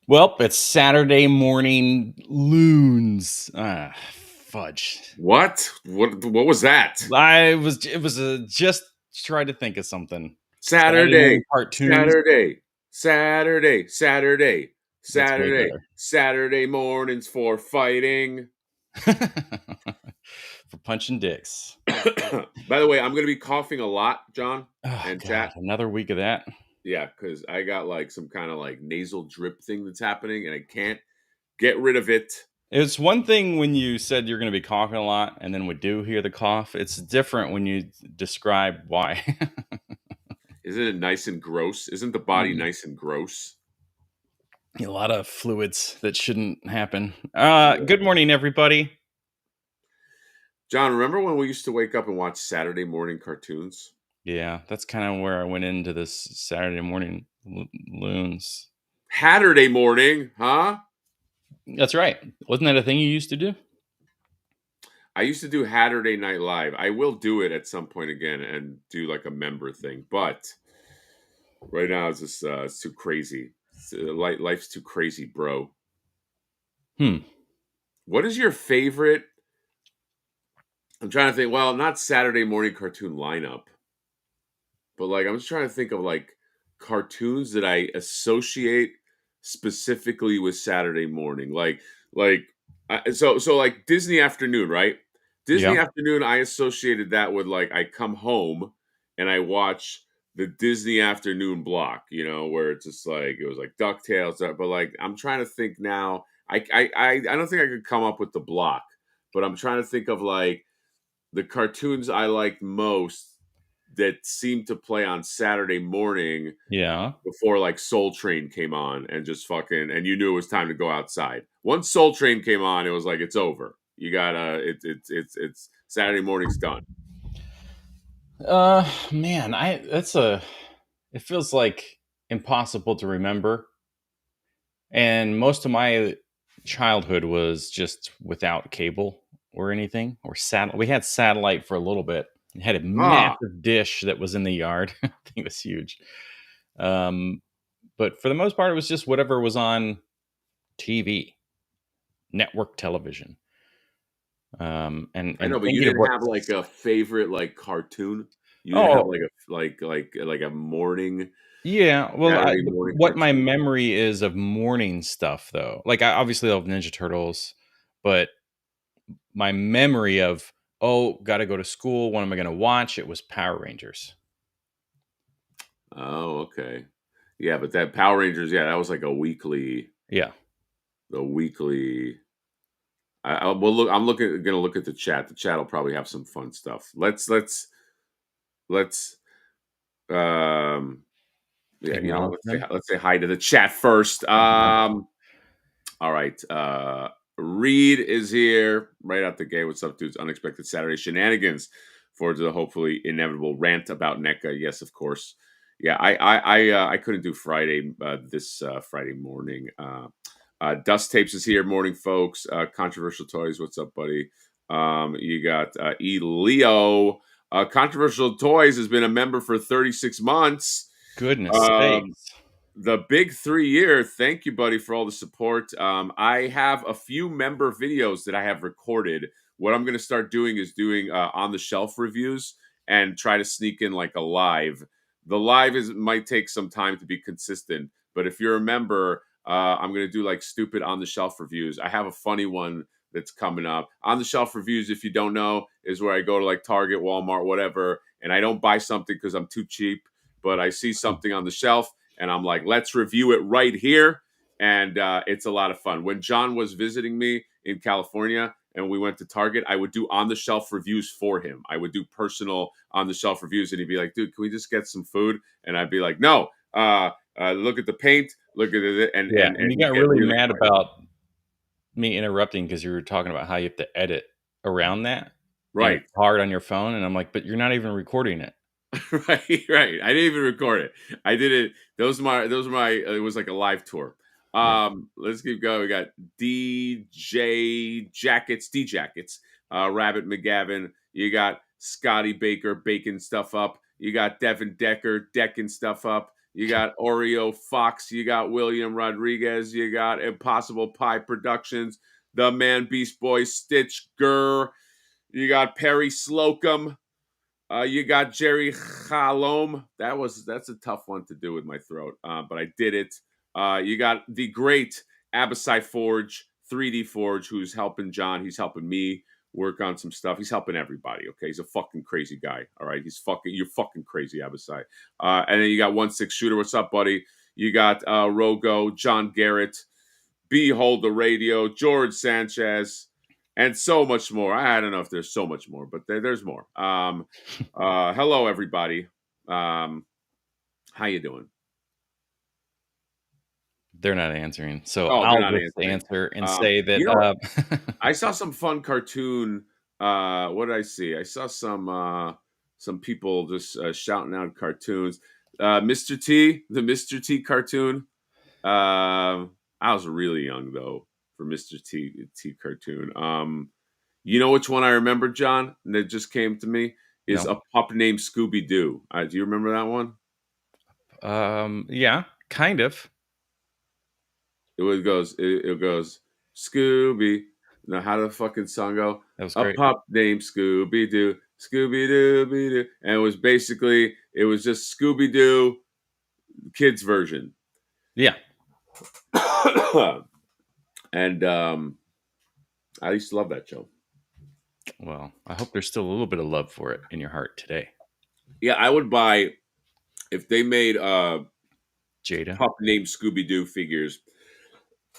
Well, it's Saturday morning loons. Fudge. What? What was that? It was just try to think of something. Saturday Saturday, morning cartoons. Saturday, Saturday, Saturday, That's way Saturday, better. Saturday mornings for fighting. For punching dicks. By the way, I'm going to be coughing a lot, John, Oh and God, chat. another week of that. Yeah, because I got like some kind of like nasal drip thing that's happening, and I can't get rid of it. It's one thing when you said you're going to be coughing a lot, and then we do hear the cough. It's different when you describe why. Isn't it nice and gross? Isn't the body nice and gross? A lot of fluids that shouldn't happen. Yeah. Good morning, everybody. John, remember when we used to wake up and watch Saturday morning cartoons? Yeah, that's kind of where I went into this Saturday morning loons. Hatterday morning, huh? That's right. Wasn't that a thing you used to do? I used to do Hatterday Night Live. I will do it at some point again and do like a member thing, but right now it's just it's too crazy. Life's too crazy, bro. What is your favorite? I'm trying to think. Well, not Saturday morning cartoon lineup, but like I'm just trying to think of like cartoons that I associate specifically with Saturday morning. So like Disney Afternoon, right? Disney Yeah. Afternoon, I associated that with like I come home and I watch the Disney Afternoon block, where it's just like it was like DuckTales, but like I'm trying to think now. I don't think I could come up with the block, but I'm trying to think of like the cartoons I liked most that seemed to play on Saturday morning Yeah. before like Soul Train came on and just fucking and you knew it was time to go outside. Once Soul Train came on, it was like it's over. You gotta it's Saturday morning's done. Man, it feels like impossible to remember. And most of my childhood was just without cable or anything or satellite. We had satellite for a little bit. It had a Ah, massive dish that was in the yard. I think it was huge. But for the most part, it was just whatever was on TV, network television. I know, And but you thinking of didn't what, have like a favorite like cartoon. You didn't have oh like a like a morning yeah, well, Saturday morning what my cartoon. memory is of morning stuff though, like I obviously love Ninja Turtles, but my memory of got to go to school. What am I going to watch? It was Power Rangers. Oh, okay. Yeah, but that Power Rangers, yeah, that was like a weekly. Yeah. The weekly. Well, look. I'm gonna look at the chat. The chat will probably have some fun stuff. Let's. Um. Yeah. You know what? Acknowledge them. Let's say hi to the chat first. All right. Reed is here right out the gate. What's up, dudes? Unexpected Saturday shenanigans. Forward to the hopefully inevitable rant about NECA. Yes, of course. Yeah, I couldn't do Friday this Friday morning. Dust Tapes is here, morning folks. Controversial Toys, what's up, buddy? You got E. Leo. Controversial Toys has been a member for 36 months. Goodness Um, sakes. the big 3 year. Thank you, buddy, for all the support. I have a few member videos that I have recorded. What I'm going to start doing is doing on the shelf reviews and try to sneak in like a live. The live might take some time to be consistent, but if you're a member, I'm going to do like stupid on the shelf reviews. I have a funny one that's coming up. On the shelf reviews, if you don't know, is where I go to like Target, Walmart, whatever, and I don't buy something because I'm too cheap, but I see something on the shelf and I'm like, let's review it right here. And it's a lot of fun. When John was visiting me in California and we went to Target, I would do on the shelf reviews for him. I would do personal on the shelf reviews, and he'd be like, dude, can we just get some food? And I'd be like, no, look at the paint, look at it. And, Yeah. and, And and you he'd got get really really mad quiet. about me interrupting because you were talking about how you have to edit around that. And Right. it's hard on your phone. And I'm like, but you're not even recording it. right. I didn't even record it. I did it. Those were my. It was like a live tour. Yeah. Let's keep going. We got DJ Jackets, D Jackets, Rabbit McGavin. You got Scotty Baker baking stuff up. You got Devin Decker decking stuff up. You got Oreo Fox. You got William Rodriguez. You got Impossible Pie Productions. The Man Beast Boy Stitch Gurr. You got Perry Slocum. You got Jerry Halom. That's a tough one to do with my throat, but I did it. You got the great Abasai Forge, 3D Forge, who's helping John. He's helping me work on some stuff. He's helping everybody. Okay, he's a fucking crazy guy. All right, you're fucking crazy, Abasai. And then you got 1-6 Shooter. What's up, buddy? You got Rogo, John Garrett, Behold the Radio, George Sanchez, and so much more. I don't know if there's so much more, but there's more. Hello, everybody. How you doing? They're not answering, so I'll just answer and say that I saw some fun cartoon. What did I see? I saw some people just shouting out cartoons. Mr. T, the Mr. T cartoon. I was really young though for Mr. T cartoon. You know which one I remember, John? That just came to me is a pup named Scooby Doo. Do you remember that one? Yeah, kind of. It goes Scooby. Now how did the fucking song go? That was great. A pup named Scooby Doo, Scooby Doo, and it was just Scooby Doo kids version. Yeah. And I used to love that show. Well, I hope there's still a little bit of love for it in your heart today. Yeah, I would buy if they made Jada pup named Scooby Doo figures.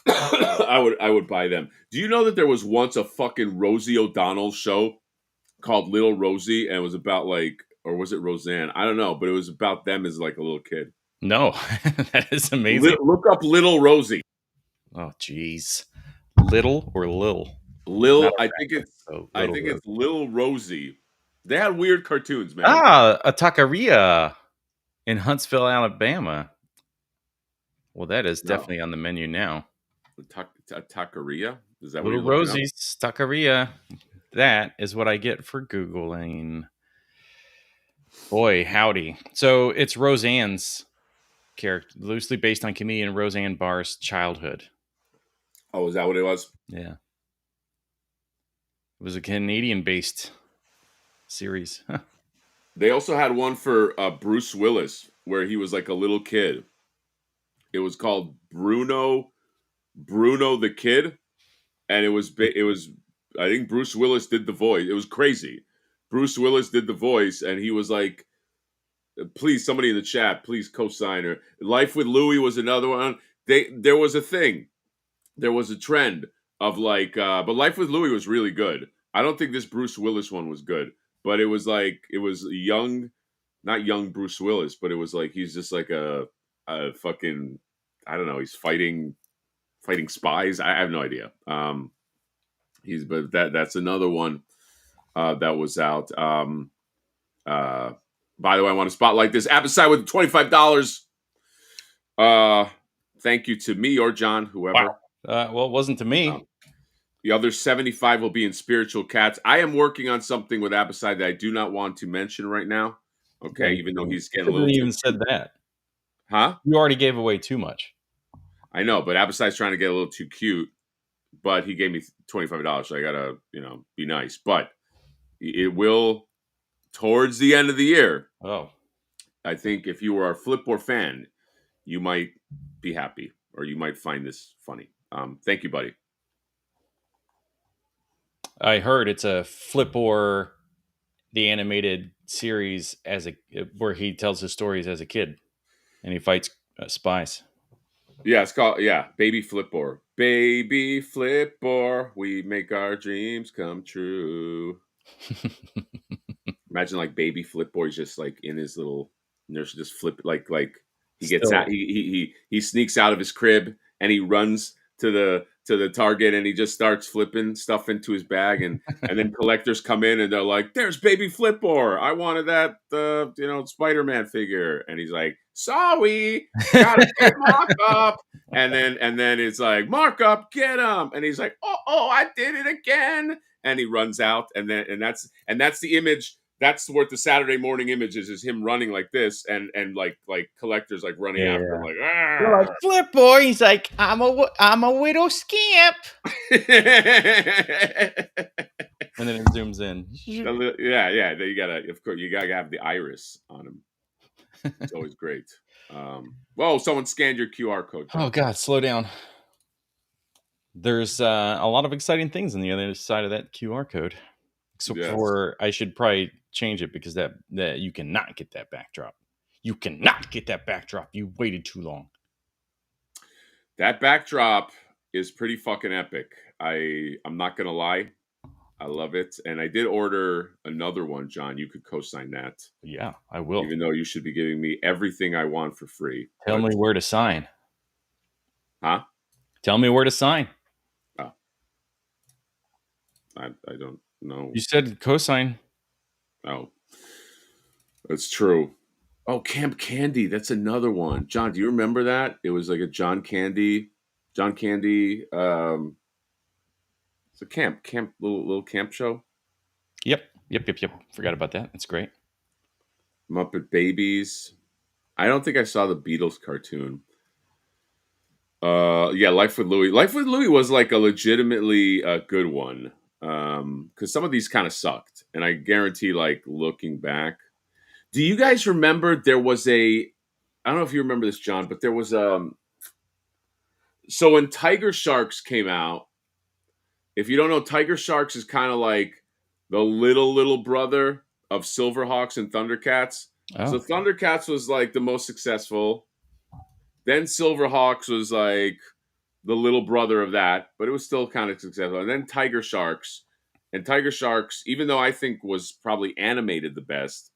I would buy them. Do you know that there was once a fucking Rosie O'Donnell show called Little Rosie, and it was about or was it Roseanne? I don't know, but it was about them as like a little kid. No, that is amazing. Look up Little Rosie. Oh, jeez. Little or Lil? Lil, I think it's Little Rosie. They had weird cartoons, man. A taqueria in Huntsville, Alabama. Well, that is definitely on the menu now. A taqueria? Is that Little Rosie's taqueria? That is what I get for Googling. Boy, howdy. So it's Roseanne's character, loosely based on comedian Roseanne Barr's childhood. Oh, is that what it was? Yeah. It was a Canadian-based series. They also had one for Bruce Willis, where he was like a little kid. It was called Bruno the Kid, and it was I think Bruce Willis did the voice. It was crazy. Bruce Willis did the voice, and he was like, "Please, somebody in the chat, please co-sign her." Life with Louie was another one. There was a thing. There was a trend of but Life with Louie was really good. I don't think this Bruce Willis one was good, but it was young, not young Bruce Willis, but it was like he's just like a fucking, I don't know, he's fighting spies. I have no idea. But that's another one that was out. By the way, I want to spotlight this Abasai with $25. Thank you to me or John, whoever. Wow. Well, it wasn't to me. The other 75 will be in Spiritual Cats. I am working on something with Abasai that I do not want to mention right now. Okay, even though he's getting a little. You even said that. Huh? You already gave away too much. I know, but Abasai's trying to get a little too cute. But he gave me $25, so I gotta, be nice. But it will, towards the end of the year. Oh, I think if you are a Flipboard fan, you might be happy, or you might find this funny. Thank you, buddy. I heard it's a Flipboard, the animated series where he tells his stories as a kid, and he fights spies. Yeah, it's called Baby Flipboard. Baby Flipboard, we make our dreams come true. Imagine Baby Flipboard just in his little nurse just flip like he gets out he sneaks out of his crib and he runs to the Target and he just starts flipping stuff into his bag and then collectors come in and they're like, "There's Baby Flipboard. I wanted that Spider-Man figure." And he's like, "Sorry, gotta get markup." And then it's like, "Markup, get him." And he's like, "Oh, I did it again." And he runs out, and that's the image that's what the Saturday morning image is him running like this, and like collectors like running after him, like, they're like, flip boy. He's like, I'm a widow scamp. And then it zooms in. Yeah. You gotta, of course, you gotta have the iris on him. It's always great. Whoa! Someone scanned your QR code, John. Oh God, slow down. There's a lot of exciting things on the other side of that QR code. So I should probably change it because that you cannot get that backdrop. You cannot get that backdrop. You waited too long. That backdrop is pretty fucking epic. I'm not gonna lie. I love it. And I did order another one, John. You could co-sign that. Yeah, I will. Even though you should be giving me everything I want for free. Tell me where to sign. Huh? Tell me where to sign. Oh. I don't know. You said co-sign. Oh. That's true. Oh, Camp Candy. That's another one. John, do you remember that? It was like a John Candy. It's a camp little camp show. Yep. Forgot about that. That's great. Muppet Babies. I don't think I saw the Beatles cartoon. Yeah, Life with Louie. Life with Louie was like a legitimately good one. Because some of these kind of sucked, and I guarantee, like, looking back, do you guys remember there was I don't know if you remember this, John, but there was so when Tiger Sharks came out, if you don't know, Tiger Sharks is kind of like the little brother of Silverhawks and Thundercats. Oh. So Thundercats was like the most successful. Then Silverhawks was like the little brother of that, but it was still kind of successful. And then Tiger Sharks. And Tiger Sharks, even though I think was probably animated the best,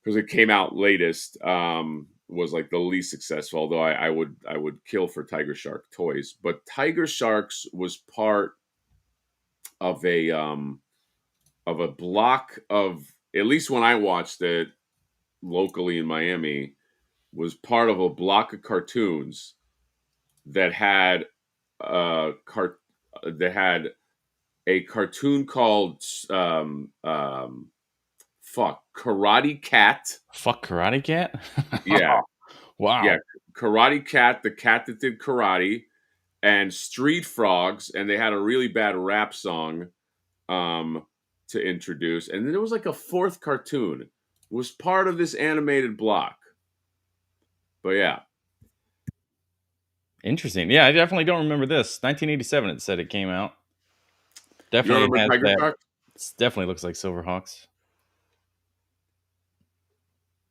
because it came out latest, was like the least successful. Although I would kill for Tiger Shark toys. But Tiger Sharks was part of a block of, at least when I watched it locally in Miami, was part of a block of cartoons that had a cartoon called Karate Cat. Fuck Karate Cat? Yeah. Wow. Yeah, Karate Cat, the cat that did karate, and Street Frogs, and they had a really bad rap song to introduce. And then there was like a fourth cartoon. It was part of this animated block. But yeah. Interesting. Yeah, I definitely don't remember this. 1987 it said it came out. Definitely you remember Tiger Shark? It definitely looks like Silverhawks.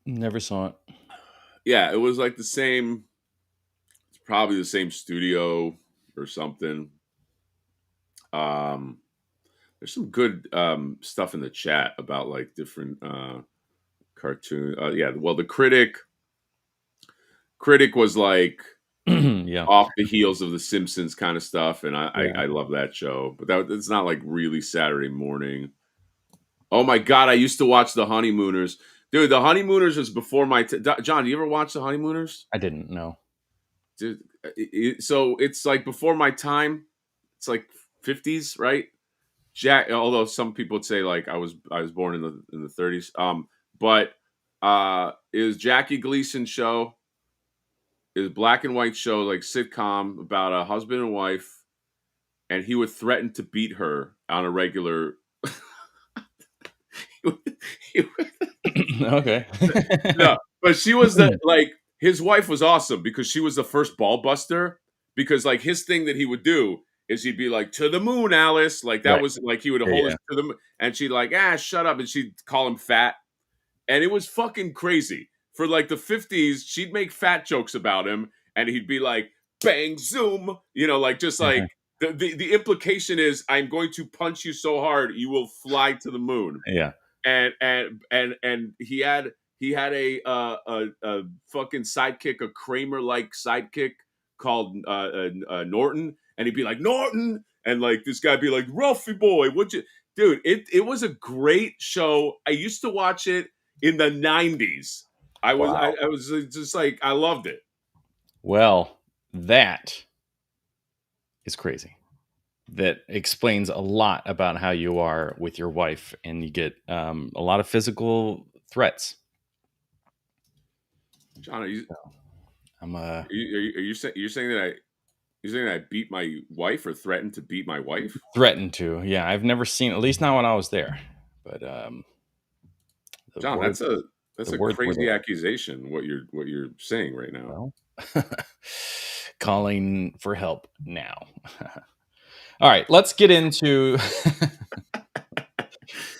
Never saw it. Yeah, it was like the same. It's probably the same studio or something. There's some good stuff in the chat about like different cartoon. Yeah, well, the critic was like yeah, off the heels of the Simpsons kind of stuff, and I love that show. But it's not like really Saturday morning. Oh my God, I used to watch the Honeymooners. Dude, the Honeymooners was before my John, do you ever watch the Honeymooners? I didn't know. Dude, so it's like before my time. It's like 50s, right? Although some people would say like I was born in the 30s. But it was Jackie Gleason show. It was a black and white show, like sitcom about a husband and wife, and he would threaten to beat her on a regular. Okay. No, but she was like his wife was awesome because she was the first ball buster. Because like his thing that he would do is he'd be like, "To the moon, Alice." Like that was like he would hold her to the moon, and she'd like, shut up, and she'd call him fat, and it was fucking crazy. For like the 50s, she'd make fat jokes about him, and he'd be like, "Bang, zoom," like just like the implication is, I'm going to punch you so hard you will fly to the moon. Yeah. And he had a fucking sidekick, a Kramer-like sidekick called Norton, and he'd be like, "Norton," and like this guy'd be like, "Ruffy boy, what you..." Dude, it was a great show. I used to watch it in the 90s. I was just like, I loved it. Well, that is crazy. that explains a lot about how you are with your wife, and you get a lot of physical threats. John, are you So, I'm are you saying you're saying that I beat my wife or threatened to beat my wife? threatened to. Yeah, I've never seen, at least not when I was there. But the John, word that's the a words were crazy there. accusation. What you're saying right now. Well, calling for help now. All right, let's get into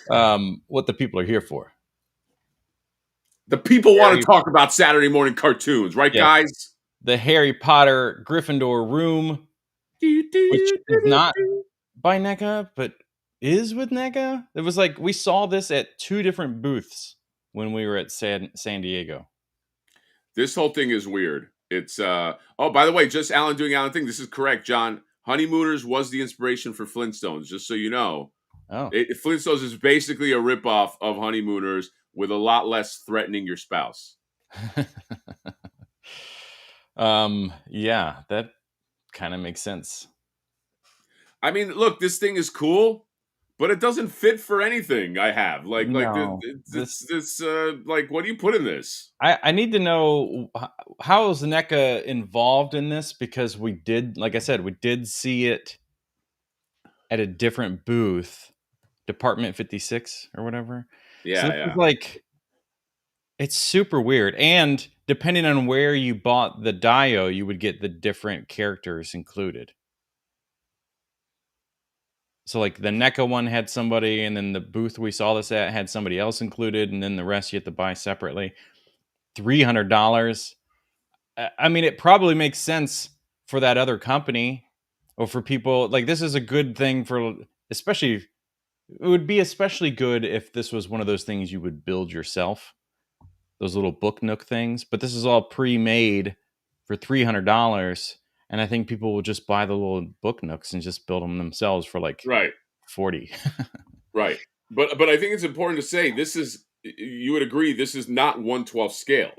what the people are here for. The people want Harry, to talk about Saturday morning cartoons, right, yes, guys? the Harry Potter Gryffindor room, Do, which do, do, is do, not do. by NECA, but is with NECA. It was like we saw this at two different booths when we were at San Diego. This whole thing is weird. It's oh, by the way, just Alan doing Alan thing. This is correct, John. Honeymooners was the inspiration for Flintstones, just so you know. Oh, Flintstones is basically a ripoff of Honeymooners with a lot less threatening your spouse. yeah, that kind of makes sense. I mean, look, this thing is cool, but it doesn't fit for anything I have. No, This like, what do you put in this? I need to know how is NECA involved in this, because we did, like I said, we did see it at a different booth, Department 56 or whatever. So Yeah, this is yeah. like, it's super weird. And depending on where you bought the Dio, you would get the different characters included. So like the NECA one had somebody, and then the booth we saw this at had somebody else included, and then the rest you have to buy separately. $300. I mean, it probably makes sense for that other company, or for people like, this is a good thing for, especially, it would be especially good if this was one of those things you would build yourself, those little book nook things. But this is all pre-made for $300, and I think people will just buy the little book nooks and just build them themselves for like Right, 40. right. But I think it's important to say this is, you would agree, this is not 1/12 scale.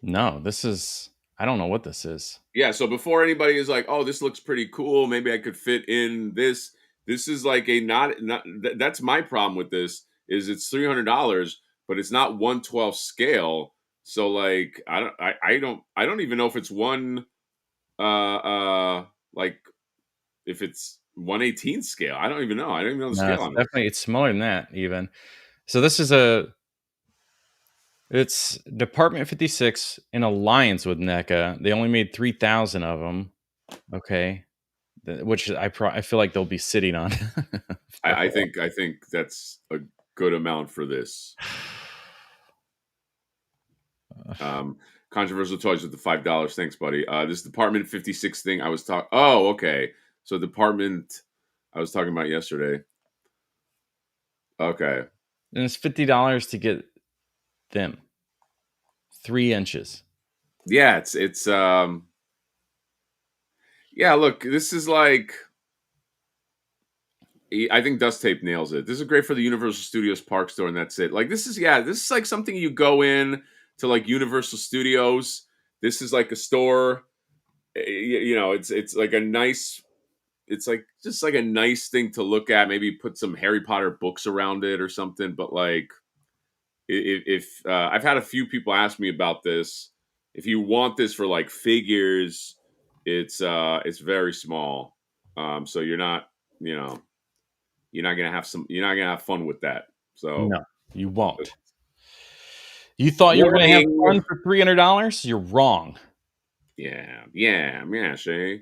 No, this is, I don't know what this is. Yeah, so before anybody is like, "Oh, this looks pretty cool. Maybe I could fit in this." This is like a not that's my problem with this is it's $300, but it's not 1/12 scale. So like I don't even know if it's one like if it's 1/18 scale. I don't even know. I don't even know the No, scale it's on this. definitely, it's smaller than that even. So this is it's Department 56 in alliance with NECA. They only made 3,000 of them. Okay. Which I feel like they'll be sitting on. I think that's a good amount for this. Controversial toys with the $5. Thanks, buddy. This Department 56 thing I was talking. Oh, okay. So Department I was talking about yesterday. Okay. And it's $50 to get them 3 inches. Yeah, it's yeah, look, this is like I think Dust Tape nails it. This is great for the Universal Studios Park store, and that's it. Like this is, yeah, this is like something you go in to like Universal Studios. This is like a store. You know, it's like a nice, it's like just like a nice thing to look at. Maybe put some Harry Potter books around it or something. But like, if I've had a few people ask me about this, if you want this for like figures, it's very small. So you're not, you know, you're not gonna have fun with that. So No, you won't. You thought you were going to have warning. fun for $300? You're wrong. Yeah, Shay.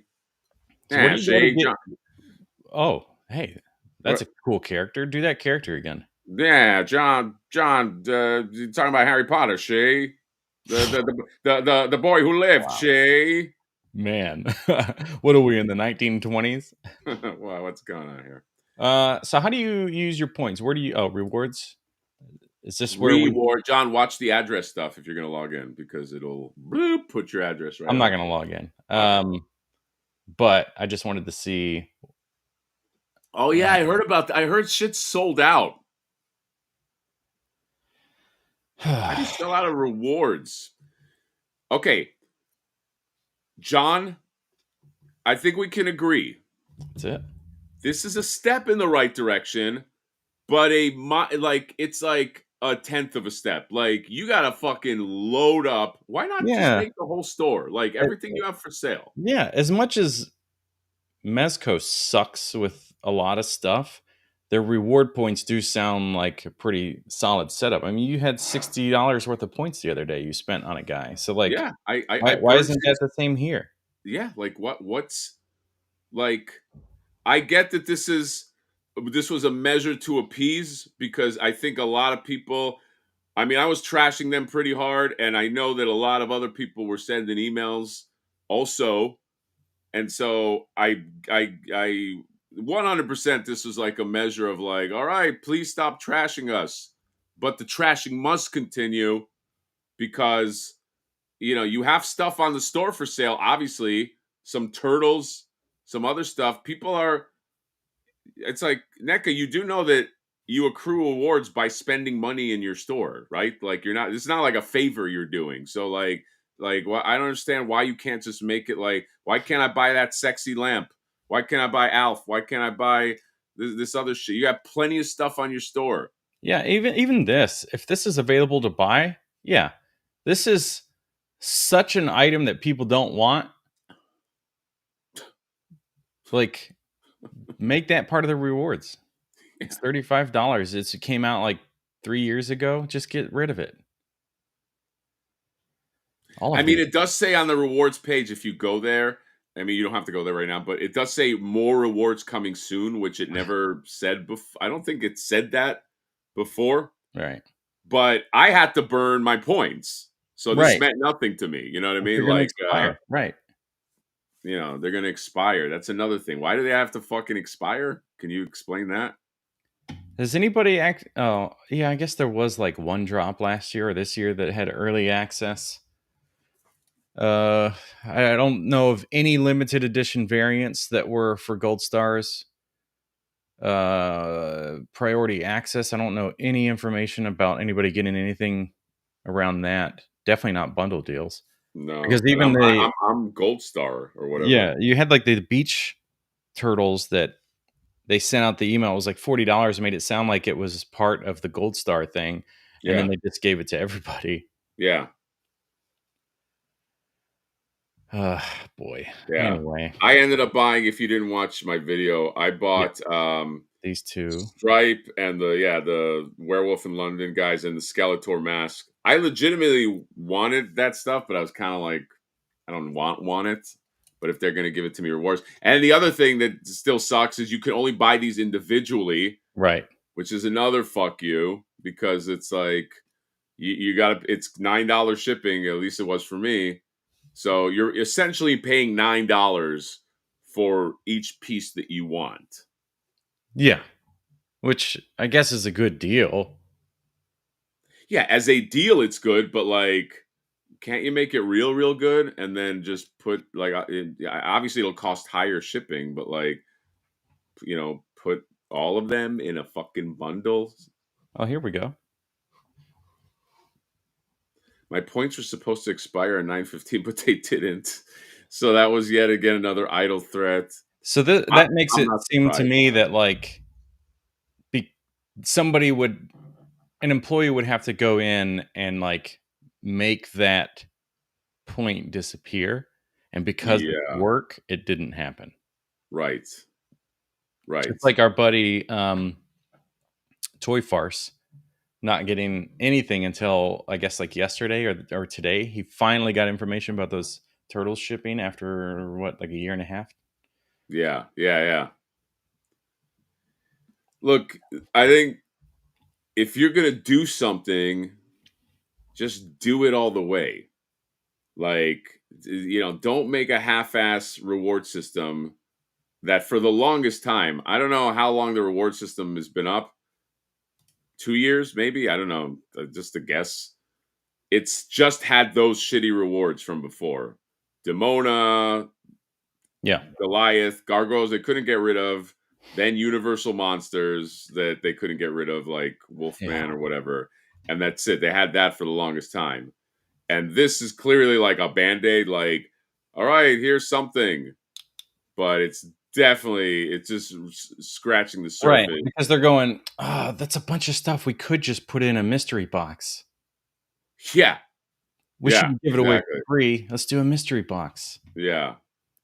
So what Yeah, do you got to Shay. get? John, Oh, hey, that's what? a cool character. Do that character again. Yeah, John. You talking about Harry Potter, Shay? The boy who lived, Wow. Shay. Man, what are we in the 1920s? Wow, what's going on here? So how do you use your points? Where do you, oh, rewards? Is this where we, Reward, John. Watch the address stuff if you're gonna log in because it'll bloop, put your address right I'm not up. going to log in. Okay. But I just wanted to see. Oh yeah, I heard about that. I heard shit's sold out. How do you sell out of rewards? Okay, John, I think we can agree. That's it. This is a step in the right direction, but it's like a tenth of a step. Like you gotta fucking load up. Why not just Yeah. make the whole store like everything you have for sale? Yeah. As much as Mezco sucks with a lot of stuff, their reward points do sound like a pretty solid setup. I mean, you had $60 worth of points the other day you spent on a guy. So like, Yeah, I why burned isn't that the same here? yeah, like what's like I get that this was a measure to appease because I think a lot of people I mean, I was trashing them pretty hard and I know that a lot of other people were sending emails also. And so I 100% this was like a measure of like, all right, please stop trashing us. But the trashing must continue because you have stuff on the store for sale, obviously, some turtles, some other stuff. People are it's like NECA, you do know that you accrue awards by spending money in your store, right? Like you're not it's not like a favor you're doing. So like I don't understand why you can't just make it like why can't I buy that sexy lamp? Why can't I buy Alf? Why can't I buy this other shit? You have plenty of stuff on your store. Yeah, even this, if this is available to buy, yeah, this is such an item that people don't want. Like, make that part of the rewards. It's $35. It came out like 3 years ago. Just get rid of it. All I of mean, these. it does say on the rewards page if you go there. I mean, you don't have to go there right now, but it does say more rewards coming soon, which it never said before. I don't think it said that before, Right. but I had to burn my points. So this Right. meant nothing to me. You know what I mean? They're gonna Like, expire. Right. they're going to expire. That's another thing. Why do they have to fucking expire? Can you explain that? Does anybody act? Oh, yeah. I guess there was like one drop last year or this year that had early access. I don't know of any limited edition variants that were for gold stars. Priority access. I don't know any information about anybody getting anything around that. Definitely not bundle deals because No. And even the I'm Gold Star or whatever. yeah, you had like the beach turtles that they sent out the email. It was like $40, made it sound like it was part of the gold star thing, and then Yeah. they just gave it to everybody. Yeah. Uh, boy. Yeah. Anyway, I ended up buying, if you didn't watch my video, I yeah, bought these two. Stripe and the Werewolf in London guys and the Skeletor mask. I legitimately wanted that stuff, but I was kind of like, I don't want it. But if they're gonna give it to me rewards. And the other thing that still sucks is you can only buy these individually, Right. which is another fuck you, because it's like you gotta it's $9 shipping, at least it was for me. So you're essentially paying $9 for each piece that you want. Yeah. Which I guess is a good deal. Yeah, as a deal, it's good, but like, can't you make it real good and then just put like, obviously it'll cost higher shipping, but like, put all of them in a fucking bundle. Oh, here we go. My points were supposed to expire on 9/15, but they didn't. So that was yet again another idle threat. So I, that makes I'm it not seem to surprised. me that like be, somebody would an employee would have to go in and like make that point disappear, and because it's Yeah, work, it didn't happen. right, right. It's like our buddy Toy Farce not getting anything until I guess like yesterday or today. He finally got information about those turtles shipping after what, like a year and a half. Yeah. Look, I think if you're gonna do something, just do it all the way. Like, don't make a half-ass reward system that for the longest time, I don't know how long the reward system has been up. 2 years, maybe? I don't know. Just a guess. It's just had those shitty rewards from before. Demona, Yeah, Goliath, Gargoyles they couldn't get rid of, then Universal Monsters that they couldn't get rid of, like Wolfman yeah. or whatever. And that's it. They had that for the longest time. And this is clearly like a band-aid, like, all right, here's something. but it's just scratching the Right, surface. because they're going, "Oh, that's a bunch of stuff we could just put in a mystery box. Yeah, We yeah, shouldn't give it away exactly. for free. Let's do a mystery box." Yeah,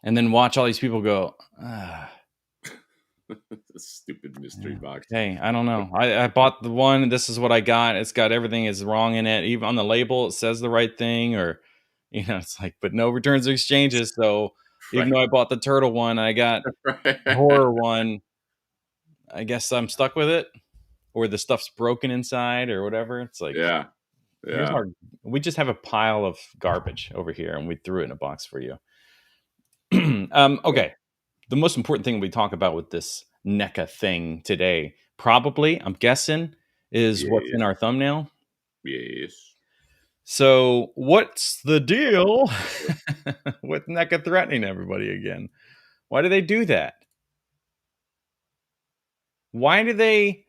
And then watch all these people go, "Ah, the stupid mystery yeah, box. okay, I don't know. I bought the one, this is what I got. It's got everything is wrong in it. Even on the label, it says the right thing," or, it's like, but no returns or exchanges. So even Right, though I bought the turtle one, I got the right. horror one. I guess I'm stuck with it, or the stuff's broken inside or whatever. It's like, Yeah, here's yeah, our, we just have a pile of garbage over here and we threw it in a box for you. yeah, Okay. The most important thing we talk about with this NECA thing today, probably, I'm guessing, is what's in yes, our thumbnail. yes. So, what's the deal with NECA threatening everybody again? Why do they do that? Why do they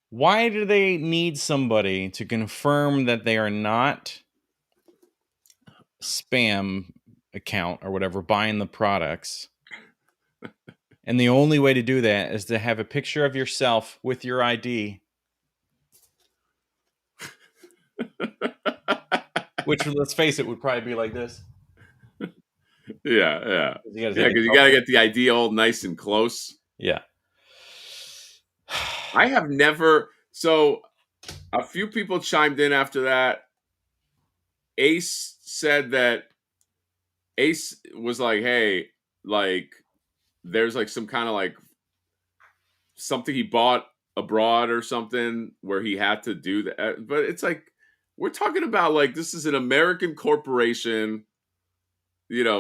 why do they need somebody to confirm that they are not spam account or whatever buying the products? And the only way to do that is to have a picture of yourself with your ID, which, let's face it, would probably be like this. Yeah, yeah, 'Cause you gotta yeah. take a Because you got to selfie. get the idea all nice and close. Yeah. I have never. So a few people chimed in after that. Ace said that Ace was like, "Hey, like, there's like some kind of like something he bought abroad or something where he had to do that." But it's like we're talking about like this is an American corporation,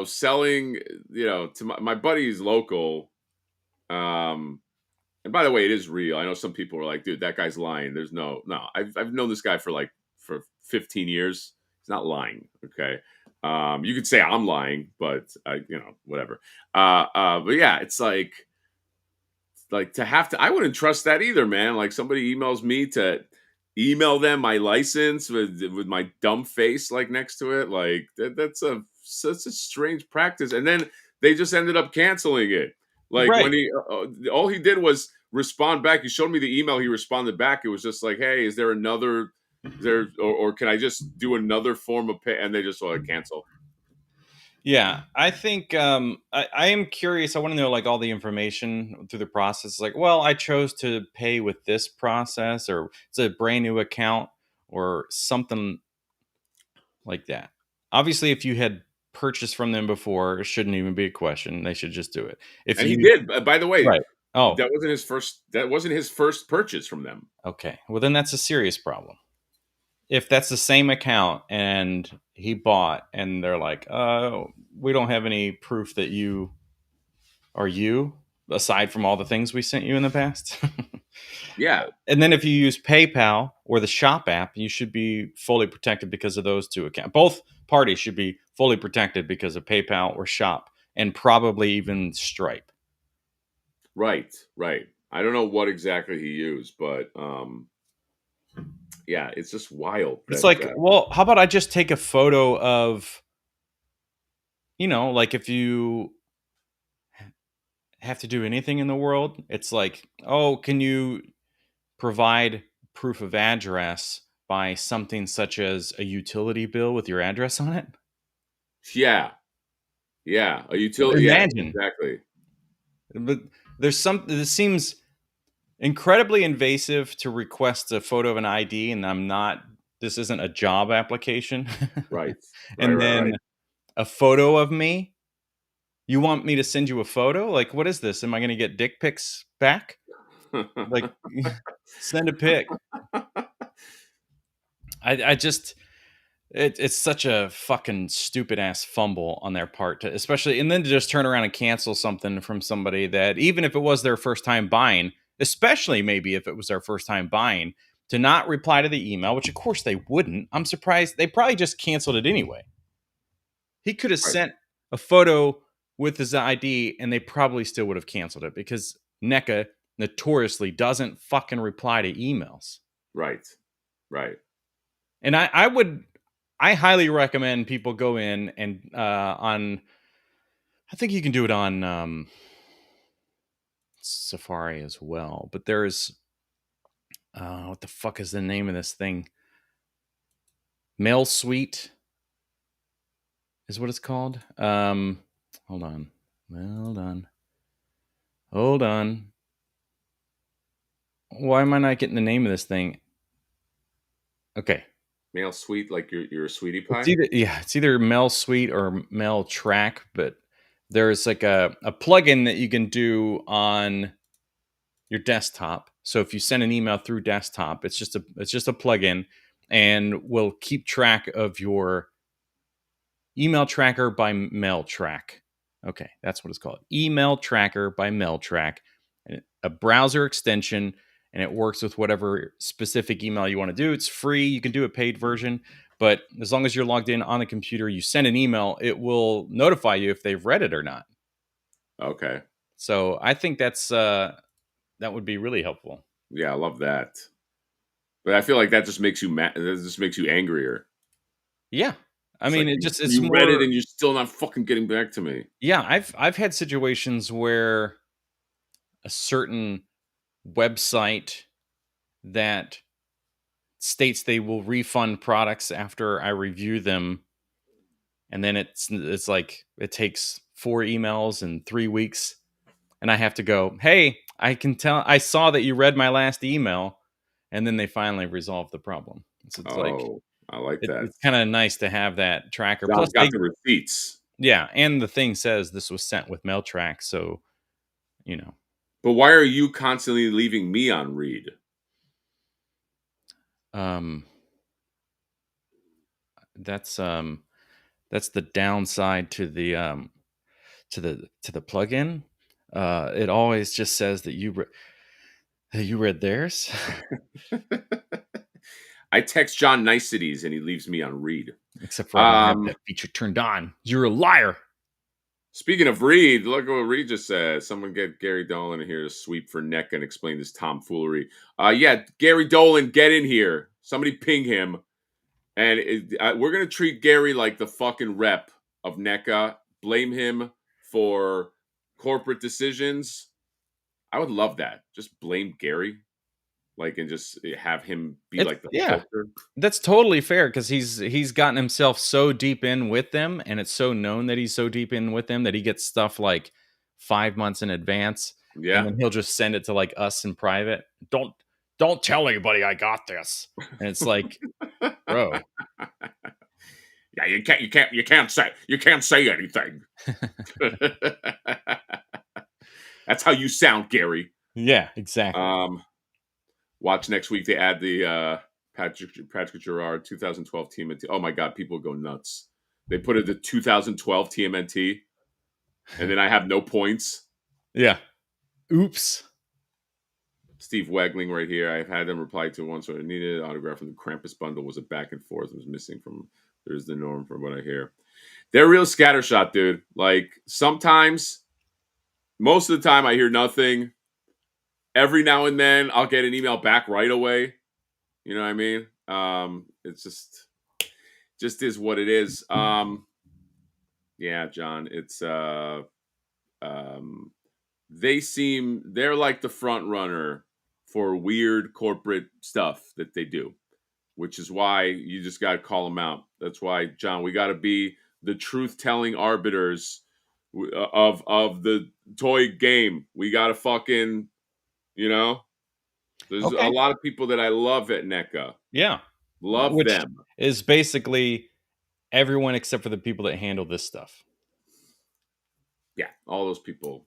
selling, to my buddy's local. Um, and by the way, it is real. I know some people are like, "Dude, that guy's lying." There's no. I've known this guy for 15 years. He's not lying. Okay. You could say I'm lying, but whatever. But yeah, it's like to have to. I wouldn't trust that either, man. Like somebody emails me to email them my license with my dumb face like next to it. Like that's such a strange practice. And then they just ended up canceling it. Like when Right. he all he did was respond back. He showed me the email. He responded back. It was just like, "Hey, is there another? Is there or can I just do another form of pay?" And they just cancel. Yeah, I think I am curious. I want to know like all the information through the process. Like, well, I chose to pay with this process, or it's a brand new account, or something like that. Obviously, if you had purchased from them before, it shouldn't even be a question. They should just do it. If And he you did. By the way, right, oh, that wasn't his first. That wasn't his first purchase from them. okay, well then that's a serious problem. If that's the same account and he bought, and they're like, we don't have any proof that you are you, aside from all the things we sent you in the past. Yeah, And then if you use PayPal or the Shop app, you should be fully protected because of those two accounts. Both parties should be fully protected because of PayPal or Shop, and probably even Stripe. right, right. I don't know what exactly he used, but yeah, it's just wild It's that like, well, how about I just take a photo of, like if you have to do anything in the world, it's like, oh, can you provide proof of address by something such as a utility bill with your address on it? yeah, yeah, a utility, yeah, Imagine. exactly. But there's something that seems incredibly invasive to request a photo of an ID, and this isn't a job application. Right, right, And right, then right. a photo of me. You want me to send you a photo? Like, what is this? Am I going to get dick pics back? Like, send a pic. I just, it's such a fucking stupid ass fumble on their part, especially, and then to just turn around and cancel something from somebody that, even if it was their first time buying, especially maybe if it was their first time buying, to not reply to the email, which of course they wouldn't. I'm surprised they probably just canceled it anyway. He could have Right, sent a photo with his ID and they probably still would have canceled it, because NECA notoriously doesn't fucking reply to emails. right, right. And I highly recommend people go in and on I think you can do it on Safari as well. But there's what the fuck is the name of this thing? Mail Suite is what it's called. Hold on. Hold on. Hold on. Why am I not getting the name of this thing? Okay. Mail Suite, like you're a sweetie It's pie. either Mail Suite or Mail Track, but there's like a plugin that you can do on your desktop. So if you send an email through desktop, it's just a plugin and will keep track of your email tracker by mail track. Okay, that's what it's called. Email tracker by mail track. A browser extension, and it works with whatever specific email you want to do. It's free. You can do a paid version, but as long as you're logged in on the computer, you send an email, it will notify you if they've read it or not. Okay. So I think that would be really helpful. Yeah, I love that. But I feel like that just makes you mad. That just makes you angrier. Yeah. I It's mean, like it's you read it more. and you're still not fucking getting back to me. Yeah, I've had situations where a certain website that states they will refund products after I review them, and then it's like it takes 4 emails and 3 weeks, and I have to go, "Hey, I saw that you read my last email," and then they finally resolve the problem. So it's like Oh, I like that. it's kind of nice to have that tracker. Plus, John's got the receipts. yeah, and the thing says this was sent with mail track, so you know, But why are you constantly leaving me on read? um, that's um, that's the downside to the plugin. It always just says that you read theirs. I text John niceties and he leaves me on read. Except for I don't have Um, that feature turned on. You're a liar. Speaking of Reed, look at what Reed just said. Someone get Gary Dolan in here to sweep for NECA and explain this tomfoolery. Yeah, Gary Dolan, get in here. Somebody ping him. And we're going to treat Gary like the fucking rep of NECA. Blame him for corporate decisions. I would love that. Just blame Gary. Like, and just have him be It's like the yeah. filter. That's totally fair because he's gotten himself so deep in with them, and it's so known that he's so deep in with them that he gets stuff like 5 months in advance, and Yeah. then he'll just send it to like us in private. Don't tell anybody I got this, and it's like, bro. Yeah, you can't say anything. That's how you sound, Gary. Yeah, exactly. Watch next week. They add the Patrick Gerard 2012 TMNT. Oh my god, people go nuts. They put it the 2012 TMNT, and then I have no points. Yeah. Oops. Steve Wegling right here. I've had them reply to once when I needed an autograph from the Krampus bundle. Was a back and forth. Was missing from. There's the norm from what I hear. They're real scattershot, dude. Like sometimes, most of the time, I hear nothing. Every now and then, I'll get an email back right away. You know what I mean? It's just is what it is. Yeah, John. It's um, they're like the front runner for weird corporate stuff that they do, which is why you just got to call them out. That's why, John, we got to be the truth telling arbiters of the toy game. We got to fucking, you know, there's a Okay. lot of people that I love at NECA. Yeah. Love Which them. is basically everyone except for the people that handle this stuff. Yeah, all those people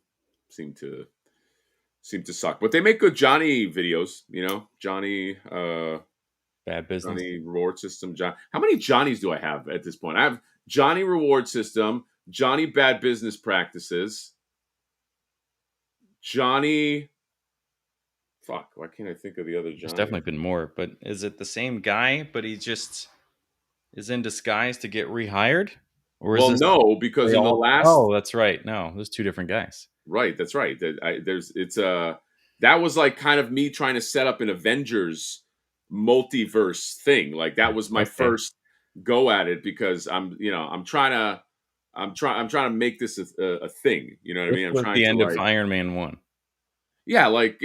seem to suck, but they make good Johnny videos. You know, Bad business. Johnny Reward System. John, how many Johnnies do I have at this point? I have Johnny Reward System, Johnny Bad Business Practices, Johnny. Fuck, why can't I think of the other There's Johnny? definitely been more, but is it the same guy, but he just is in disguise to get rehired? Or is Well, this no, because they in the all last Oh, that's right. No, there's two different guys. right, that's right. That was like kind of me trying to set up an Avengers multiverse thing. Like that was my Okay. first go at it because I'm trying to I'm trying to make this a thing. You know what I This mean? I'm was trying the to end of like Iron Man 1. like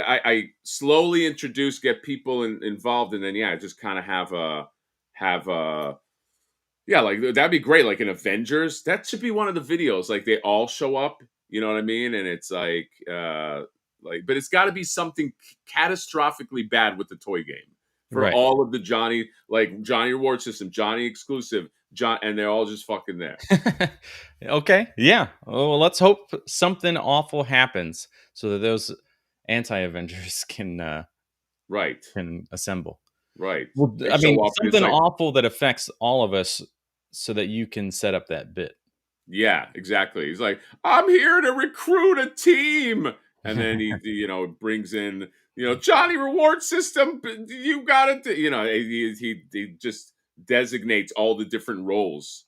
I slowly introduce, get people involved, and then just kind of have a yeah, like that'd be great. Like in Avengers, that should be one of the videos. Like they all show up, you know what I mean? And it's but it's got to be something catastrophically bad with the toy game for Right. all of the Johnny, like Johnny Reward System, Johnny exclusive, John, and they're all just fucking there. Okay. Yeah. Well, let's hope something awful happens so that those anti-Avengers Right, can assemble. right. Well, They I mean, show up and it's something like, awful that affects all of us so that you can set up that bit. yeah, exactly. He's like, I'm here to recruit a team. And then brings in, Johnny Reward System. You got it. He just designates all the different roles.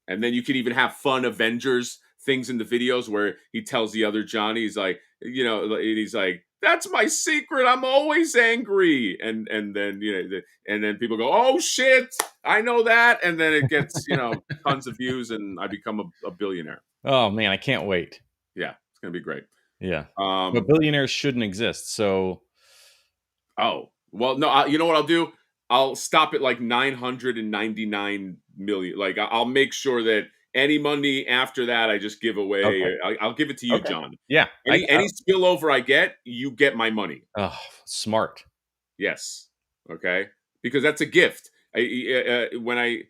And then you can even have fun Avengers things in the videos where he tells the other Johnny, he's like, that's my secret. I'm always angry. And then, and then people go, oh shit, I know that. And then it gets, tons of views and I become a billionaire. Oh man, I can't wait. Yeah, it's going to be great. Yeah. But Um, billionaires shouldn't exist. So oh, well, no, you know what I'll do? I'll stop at like 999 million. Like I'll make sure that any money after that I just give away. okay. I'll give it to you, Okay. John. Yeah. Any spillover I get, you get my money. Oh, smart. Yes. Okay. Because that's a gift. When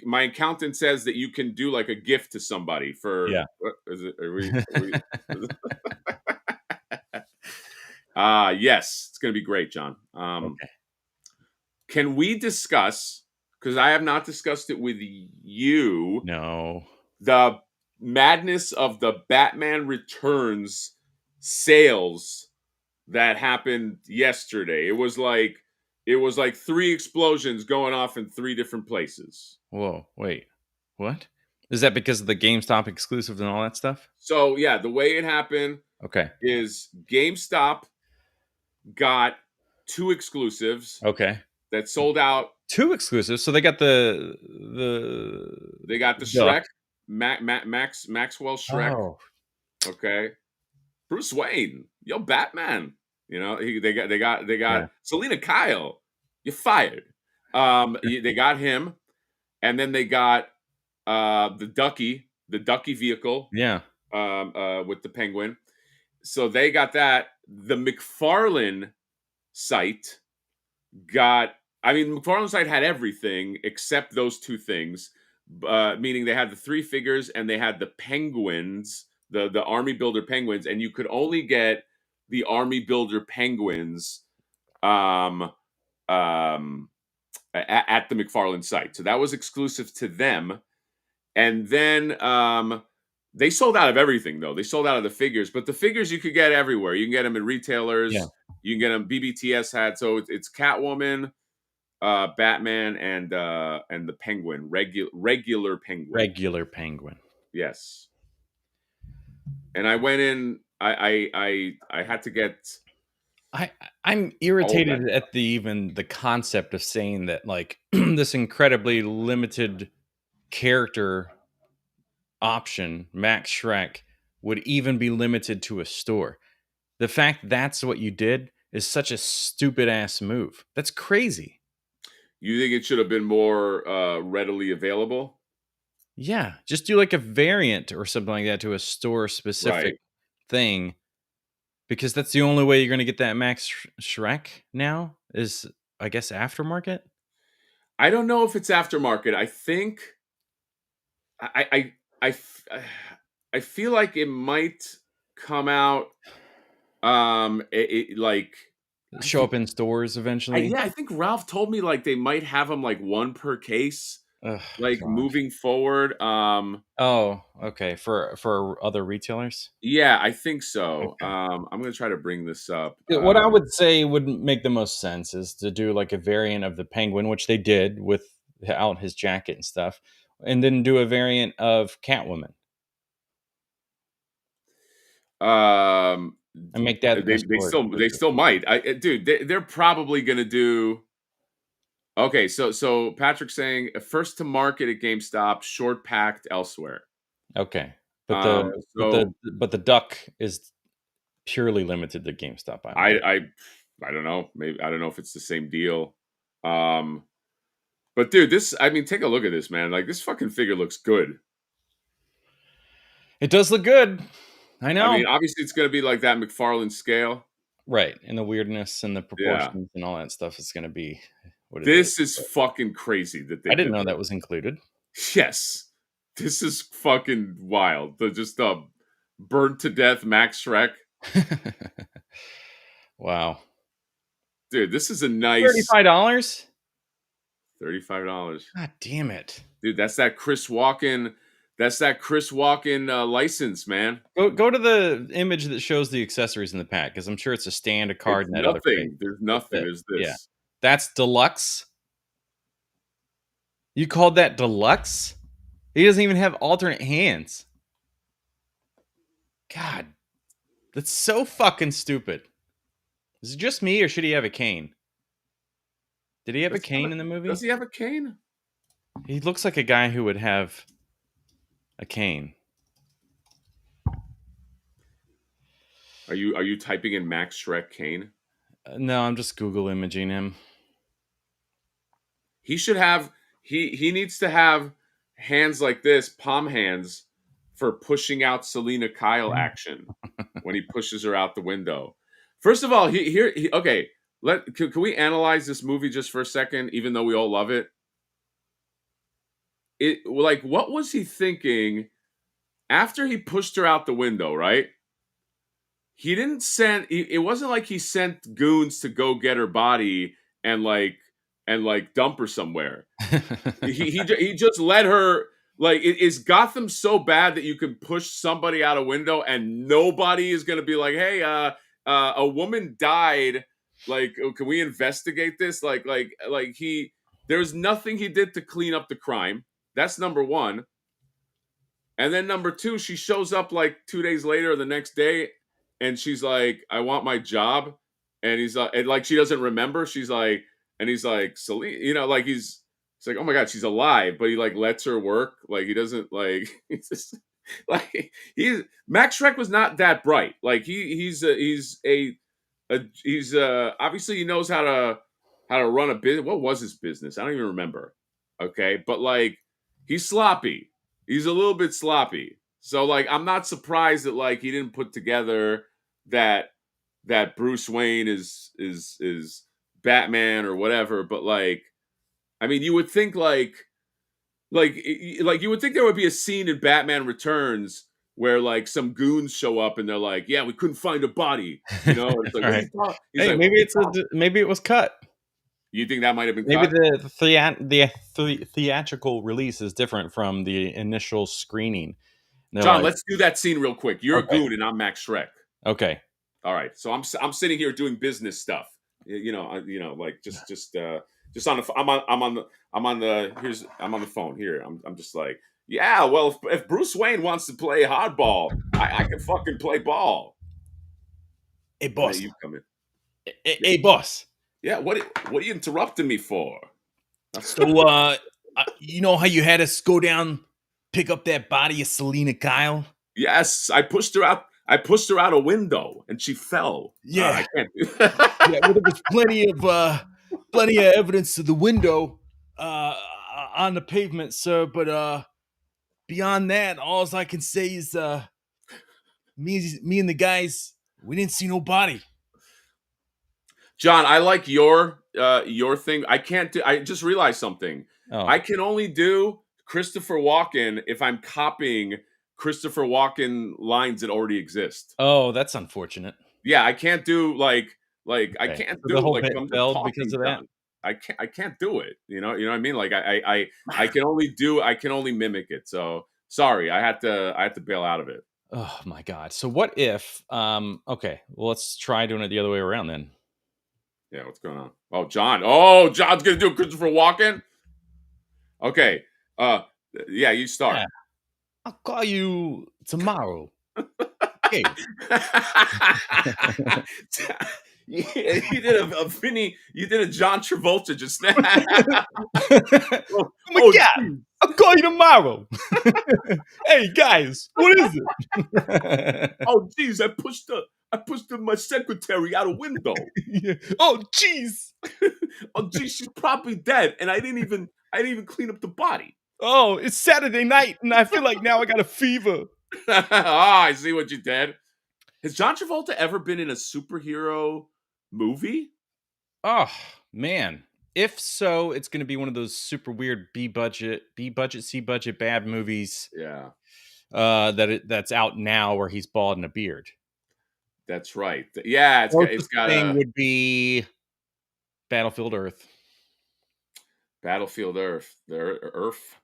my accountant says that you can do like a gift to somebody for Yeah. what is it? Are we yes, it's gonna be great, John. Okay. Can we discuss, because I have not discussed it with you, No. the madness of the Batman Returns sales that happened yesterday? It was like three explosions going off in three different places. Whoa. Wait. What? Is that because of the GameStop exclusive and all that stuff? So yeah, the way it happened Okay. is GameStop got two exclusives Okay. that sold out. Two exclusives. So they got the They got the duck. Shreck, Maxwell Shreck. Oh. Okay, Bruce Wayne, yo, Batman. They got Yeah. Selena Kyle. You're fired. They got him, and then they got the Ducky vehicle, Yeah. with the Penguin. So they got that. The McFarlane site got. I mean, McFarlane site had everything except those two things. Meaning they had the three figures and they had the penguins, the army builder penguins, and you could only get the army builder penguins um, at the McFarlane site. So that was exclusive to them. And then they sold out of everything, though. They sold out of the figures, but the figures you could get everywhere. You can get them in retailers. Yeah. You can get them. BBTS had, so it's Catwoman, Batman, and the Penguin, regular Penguin. Regular Penguin. Yes. And I went in. I had to get. I'm irritated at the concept of saying that like this incredibly limited character option, Max Shreck, would even be limited to a store. The fact that's what you did is such a stupid ass move. That's crazy. You think it should have been more readily available? Yeah, just do like a variant or something like that to a store specific Right. thing, because that's the only way you're going to get that Max Shrek now is, I guess, aftermarket. I don't know if it's aftermarket. I think I f- I feel like it might come out like I Show think up in stores eventually. I think Ralph told me like they might have them like one per case Oh like god. moving forward. Oh, okay. For other retailers. Yeah, I think so. Okay. I'm going to try to bring this up. Yeah, what I would say would make the most sense is to do like a variant of the Penguin, which they did without his jacket and stuff, and then do a variant of Catwoman Um and make that a they store still they exclusive. still might. Dude, they're probably going to do Okay, so Patrick's saying first to market at GameStop, short packed elsewhere. Okay, but So the duck is purely limited to GameStop. I'm I guessing. I I don't know. Maybe I don't know if it's the same deal. Um, but dude, this I mean, take a look at this, man. Like this fucking figure looks good. It does look good. I I know. mean, obviously it's gonna be like that McFarlane scale. Right, and the weirdness and the Yeah. proportions and all that stuff is going to be what it is. This is But fucking crazy that they I didn't did know this. that was included. Yes. This is fucking wild. The just burnt to death Max Shreck. Wow, Dude, this is a nice $35. $35. God damn it! Dude, that's that Chris Walken. That's that Chris Walken license, man. Go to the image that shows the accessories in the pack because I'm sure it's a stand, a card, It's and that other thing. nothing. There's That's nothing. it. There's Yeah, this. that's deluxe. You called that deluxe? He doesn't even have alternate hands. God, that's so fucking stupid. Is it just me, or should he have a cane? Did he have a cane in the Does movie? he have a cane? He looks like a guy who would have a cane. Are you typing in Max Shrek cane? No, I'm just Google imaging him. He should have he needs to have hands like this, palm hands, for pushing out Selena Kyle action when he pushes her out the window. First of all, okay, can we analyze this movie just for a second, even though we all love it? It like what was he thinking after he pushed her out the window, right? He didn't send it wasn't like he sent goons to go get her body and like dump her somewhere. He just let her like is Gotham so bad that you can push somebody out a window and nobody is going to be like, "Hey, a woman died, like can we investigate this?" Like there's nothing he did to clean up the crime. That's number 1. And then number 2, she shows up like 2 days later or the next day and she's like, "I want my job." And he's and like she doesn't remember. She's like and he's like, "Celine," like he's like, "Oh my god, she's alive," but he like lets her work. Like he doesn't like he's just like he's Max Shrek was not that bright. Like he's obviously he knows how to run a business. What was his business? I don't even remember. Okay, but like he's sloppy. He's a little bit sloppy. So like I'm not surprised that like he didn't put together that Bruce Wayne is Batman or whatever, but like I mean you would think like you would think there would be a scene in Batman Returns where like some goons show up and they're like, "Yeah, we couldn't find a body." And it's like, All "What are right. you talking?" He's Hey, like, "What maybe are you it's talking?" maybe it was cut. You think that might have been Maybe cut? the theatrical release is different from the initial screening. And they're John, like, let's do that scene real quick. You're a okay, goon and I'm Max Shrek. okay, All right. So I'm sitting here doing business stuff. Like just on the I'm on the phone here. I'm just like, yeah. Well, if Bruce Wayne wants to play hardball, I can fucking play ball. hey And then boss, you come in. hey boss. Yeah. What are you interrupting me for? So, you know how you had us go down, pick up that body of Selena Kyle? Yes, I pushed her out. I pushed her out a window and she fell. Yeah, I can't. yeah. Well, there was plenty of evidence to the window, on the pavement, sir. But beyond that, all I can say is, me and the guys, we didn't see no body. John, I like your thing. I can't do I just realized something. Oh, I can only do Christopher Walken if I'm copying Christopher Walken lines that already exist. oh, that's unfortunate. Yeah, I can't do like I Okay, can't so the do whole like bit I'm just failed because talking, of that. John. I can't do it. You know what I mean? Like I can only mimic it. So sorry, I had to bail out of it. Oh my god. So what if? Okay, well, let's try doing it the other way around then. Yeah, what's going on? Oh, John. Oh, John's gonna do Christopher Walken. Okay. Uh, yeah, you start. Yeah, I'll call you tomorrow. Okay. Yeah, you did a Vinny. You did a John Travolta just now. oh, Oh my oh, god! geez. I'll call you tomorrow. Hey guys, what is it? Oh, geez, I pushed my secretary out a window. Yeah. Oh jeez. Oh, geez, she's probably dead, and I didn't even clean up the body. Oh, it's Saturday night, and I feel like now I got a fever. Ah, I see what you did. Has John Travolta ever been in a superhero movie? Oh man. If so, it's going to be one of those super weird B budget, C budget bad movies Yeah, that's out now where he's bald and a beard. that's right. Yeah, it's Closest got thing a would be Battlefield Earth. Battlefield Earth. Earth.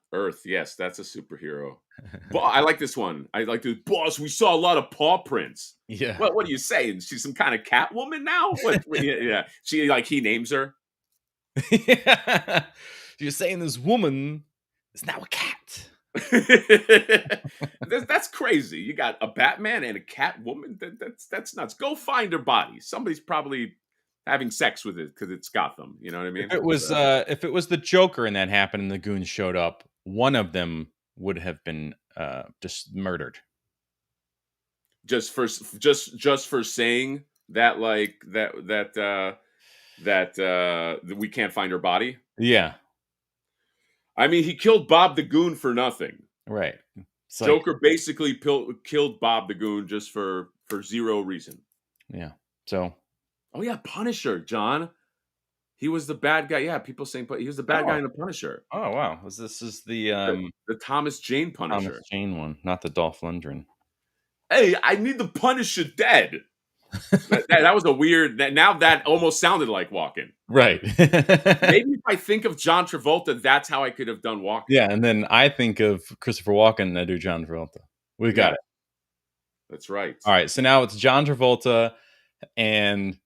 Yes, that's a superhero. But I like this one. I like this. Boss, we saw a lot of paw prints. Yeah. What are you saying? She's some kind of Catwoman now? Yeah. She like he names her. Yeah. You're saying this woman is now a cat. That's crazy. You got a Batman and a Catwoman. That's nuts. Go find her body. Somebody's probably having sex with it because it's Gotham. You know what I mean? If it was the Joker and that happened and the goons showed up, one of them would have been just murdered. just for saying that like that we can't find her body. Yeah. I mean, he killed Bob the Goon for nothing. Right. It's like, Joker basically killed Bob the Goon just for zero reason. yeah. So. Oh yeah, Punisher, John. He was the bad guy. Yeah, people saying he was the bad guy in the Punisher. Oh wow. This is the The Thomas Jane Punisher. Thomas Jane one, not the Dolph Lundgren. Hey, I need the Punisher dead. that was a weird. Now that almost sounded like Walken. Right. Maybe if I think of John Travolta, that's how I could have done Walken. Yeah, and then I think of Christopher Walken and I do John Travolta. We got it. That's right. All right, so now it's John Travolta and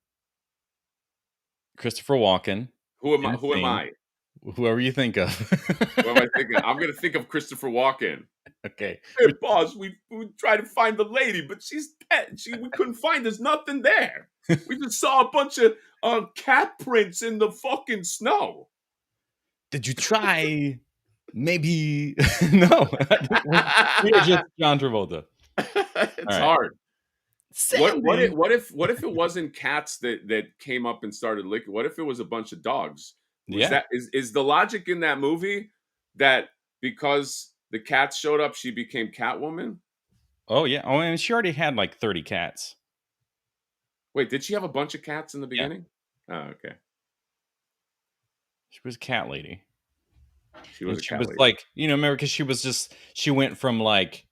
Christopher Walken. Who am I? Whoever you think of. What am I thinking? I'm going to think of Christopher Walken. Okay. Hey, boss, we tried to find the lady, but she's dead. We couldn't find. There's nothing there. We just saw a bunch of cat prints in the fucking snow. Did you try? Maybe no. You're just John Travolta. It's hard. What if it wasn't cats that came up and started licking? What if it was a bunch of dogs? Is the logic in that movie that because the cats showed up, she became Catwoman? Oh yeah. Oh, and she already had like 30 cats. Wait, did she have a bunch of cats in the beginning? Yeah. Oh, okay. She was a cat lady. She was like, remember, because she went from like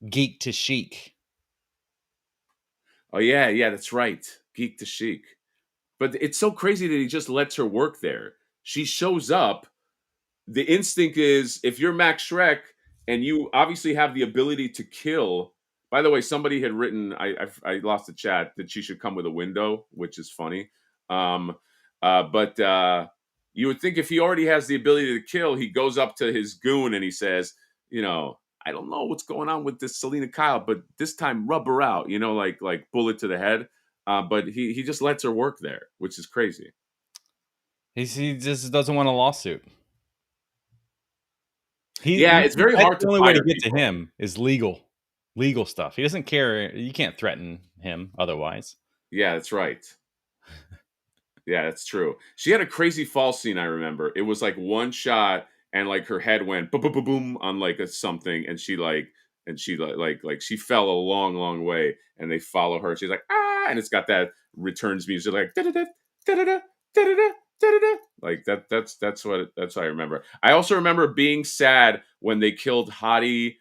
geek to chic. Oh yeah, that's right. Geek to chic. But it's so crazy that he just lets her work there. She shows up. The instinct is if you're Max Shreck and you obviously have the ability to kill. By the way, somebody had written, I lost the chat, that she should come with a window, which is funny. But you would think if he already has the ability to kill, he goes up to his goon and he says, I don't know what's going on with this Selena Kyle, but this time rub her out, like bullet to the head. But he just lets her work there, which is crazy. He just doesn't want a lawsuit. It's very hard to. The only way to get to him is legal stuff. He doesn't care. You can't threaten him otherwise. Yeah, that's right. Yeah, that's true. She had a crazy fall scene. I remember it was like one shot, and like her head went boom, boom, boom, boom on like something, and she she fell a long, long way, and they follow her. She's like and it's got that Returns music like da da da da da da da da. Like that's what I remember. I also remember being sad when they killed hottie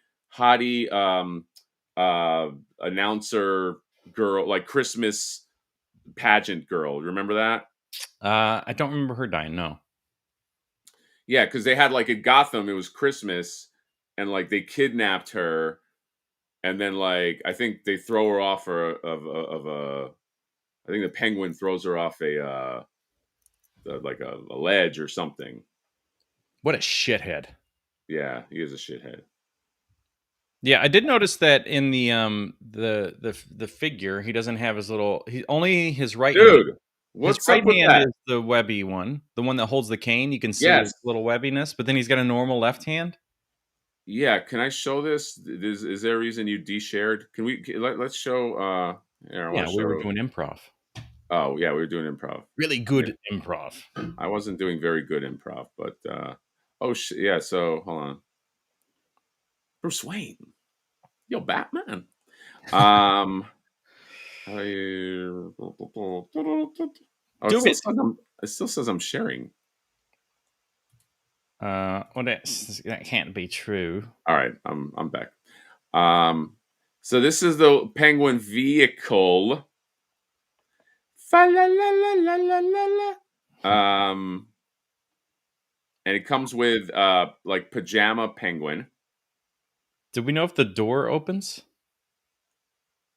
announcer girl, like Christmas pageant girl. Remember that? I don't remember her dying. No. Yeah, because they had like in Gotham, it was Christmas, and like they kidnapped her, and then like I think they throw her off I think the Penguin throws her off a ledge or something. What a shithead. Yeah, he is a shithead. Yeah, I did notice that in the the figure. He doesn't have his little. He only his right hand. Dude, His what's right up with hand that? is the webby one, the one that holds the cane. You can see Yes. his little webbiness, but then he's got a normal left hand. Yeah, can I show this? Is there a reason you de-shared? Let's show here, I want Yeah, to we were show. doing improv. Oh, yeah, we were doing improv. Really good improv. I wasn't doing very good improv, but yeah, so hold on. Bruce Wayne. Yo, Batman. Um how do you oh, Do it. it still says I'm sharing. Well, that can't be true. All right, I'm back. So this is the Penguin vehicle. Fa la la la la la la la. And it comes with like pajama penguin. Do we know if the door opens?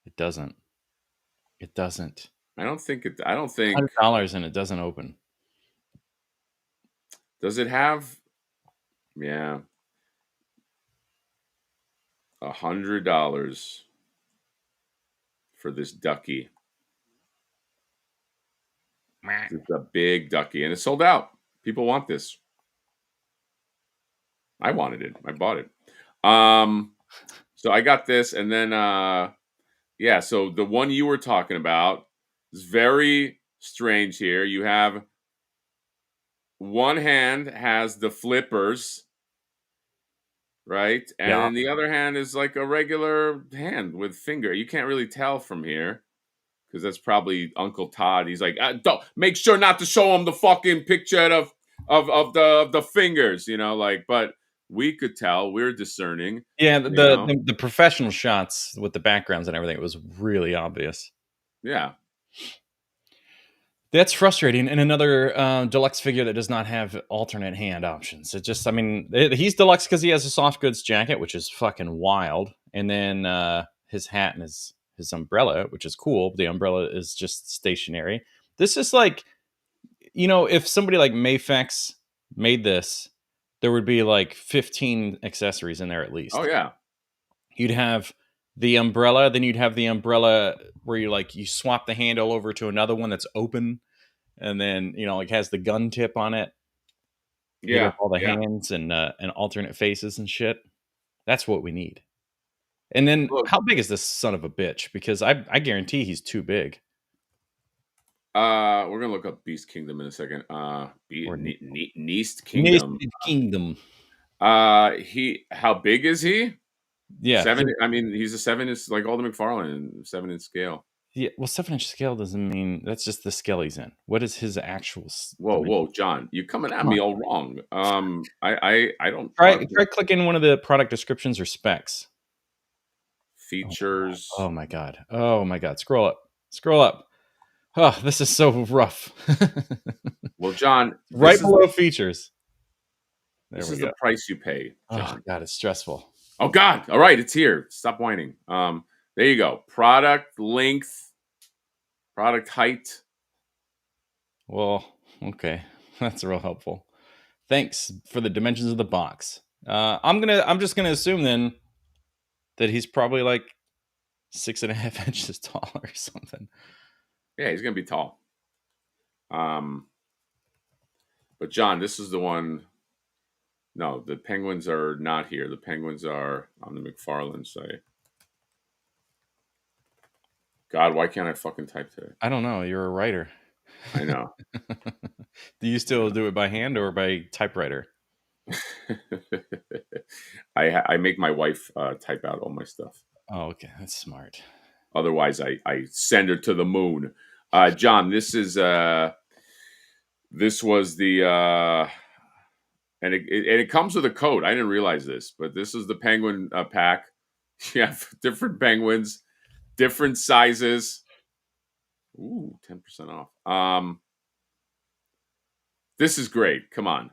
It doesn't. It doesn't. I don't think $100 and it doesn't open. does it have yeah. $100 for this ducky. It's a big ducky, and it's sold out. People want this. I wanted it. I bought it. So I got this, and then yeah. So the one you were talking about is very strange. Here you have one hand has the flippers, right, and Yeah. then the other hand is like a regular hand with finger. You can't really tell from here. Because that's probably Uncle Todd. He's like, don't make sure not to show him the fucking picture of the fingers, like. But we could tell. We're discerning. Yeah, You know? the professional shots with the backgrounds and everything, it was really obvious. Yeah. That's frustrating. And another deluxe figure that does not have alternate hand options. It just, I mean, he's deluxe because he has a soft goods jacket, which is fucking wild. And then his hat and his umbrella, which is cool. The umbrella is just stationary. This is like, if somebody like Mayfex made this, there would be like 15 accessories in there at least. Oh yeah. You'd have the umbrella, then you'd have the umbrella where you swap the handle over to another one that's open, and then like has the gun tip on it. You have all the hands and alternate faces and shit. That's what we need. And then, Look, how big is this son of a bitch? Because I guarantee he's too big. we're gonna look up Beast Kingdom in a second. Neast Kingdom. Kingdom. How big is he? Yeah, 7. I mean, he's a 7. It's like all the McFarlane 7-inch scale. Yeah, well, 7-inch scale doesn't mean that's just the scale he's in. What is his actual? Whoa, John, you're coming at me all wrong. I don't try clicking one of the product descriptions or specs. Features. Oh my god. Scroll up. Oh, this is so rough. Well, John, right below features. This is the price you pay, John. Oh god, it's stressful. Oh god. All right, it's here. Stop whining. There you go. Product length, product height. Well, okay. That's real helpful. Thanks for the dimensions of the box. I'm just gonna assume then that he's probably like 6.5 inches tall or something. Yeah, he's gonna be tall. But John, this is the one. No, the penguins are not here. The penguins are on the McFarlane site. God, why can't I fucking type today? I don't know. You're a writer. I know. Do you still do it by hand or by typewriter? I make my wife type out all my stuff. Oh, okay. That's smart. Otherwise, I send her to the moon. John, this was the and it comes with a code. I didn't realize this, but this is the penguin pack. You have different penguins, different sizes. Ooh, 10% off. This is great. Come on.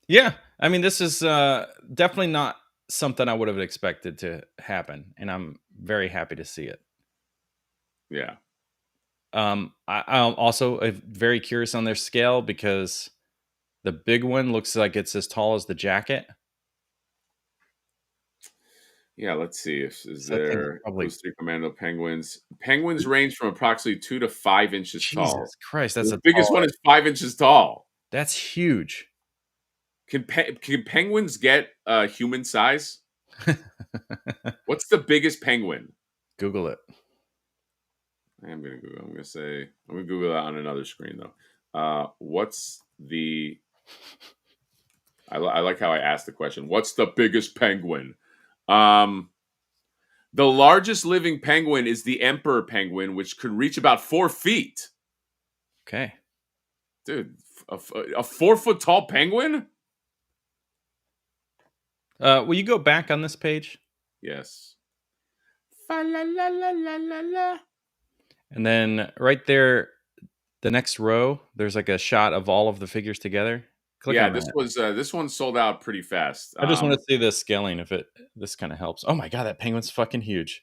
Yeah, I mean, this is definitely not something I would have expected to happen, and I'm very happy to see it. Yeah. I'm also very curious on their scale because the big one looks like it's as tall as the jacket. Yeah, let's see if is So that thing's there probably those 3 Commando Penguins. Penguins range from approximately 2 to 5 inches tall. Jesus Christ, that's The a biggest tall. one is 5 inches tall. That's huge. Can penguins get, human size? What's the biggest penguin? Google it. I'm gonna say I'm gonna Google that on another screen, though. What's the I like how I asked the question. What's the biggest penguin? Um, the largest living penguin is the emperor penguin, which could reach about 4 feet. Okay. Dude, a 4-foot tall penguin? Will you go back on this page? Yes. Fa la la la la la la. And then right there, the next row, there's like a shot of all of the figures together. Click Yeah, on that. this one sold out pretty fast. I just want to see the scaling if this kind of helps. Oh my god, that penguin's fucking huge.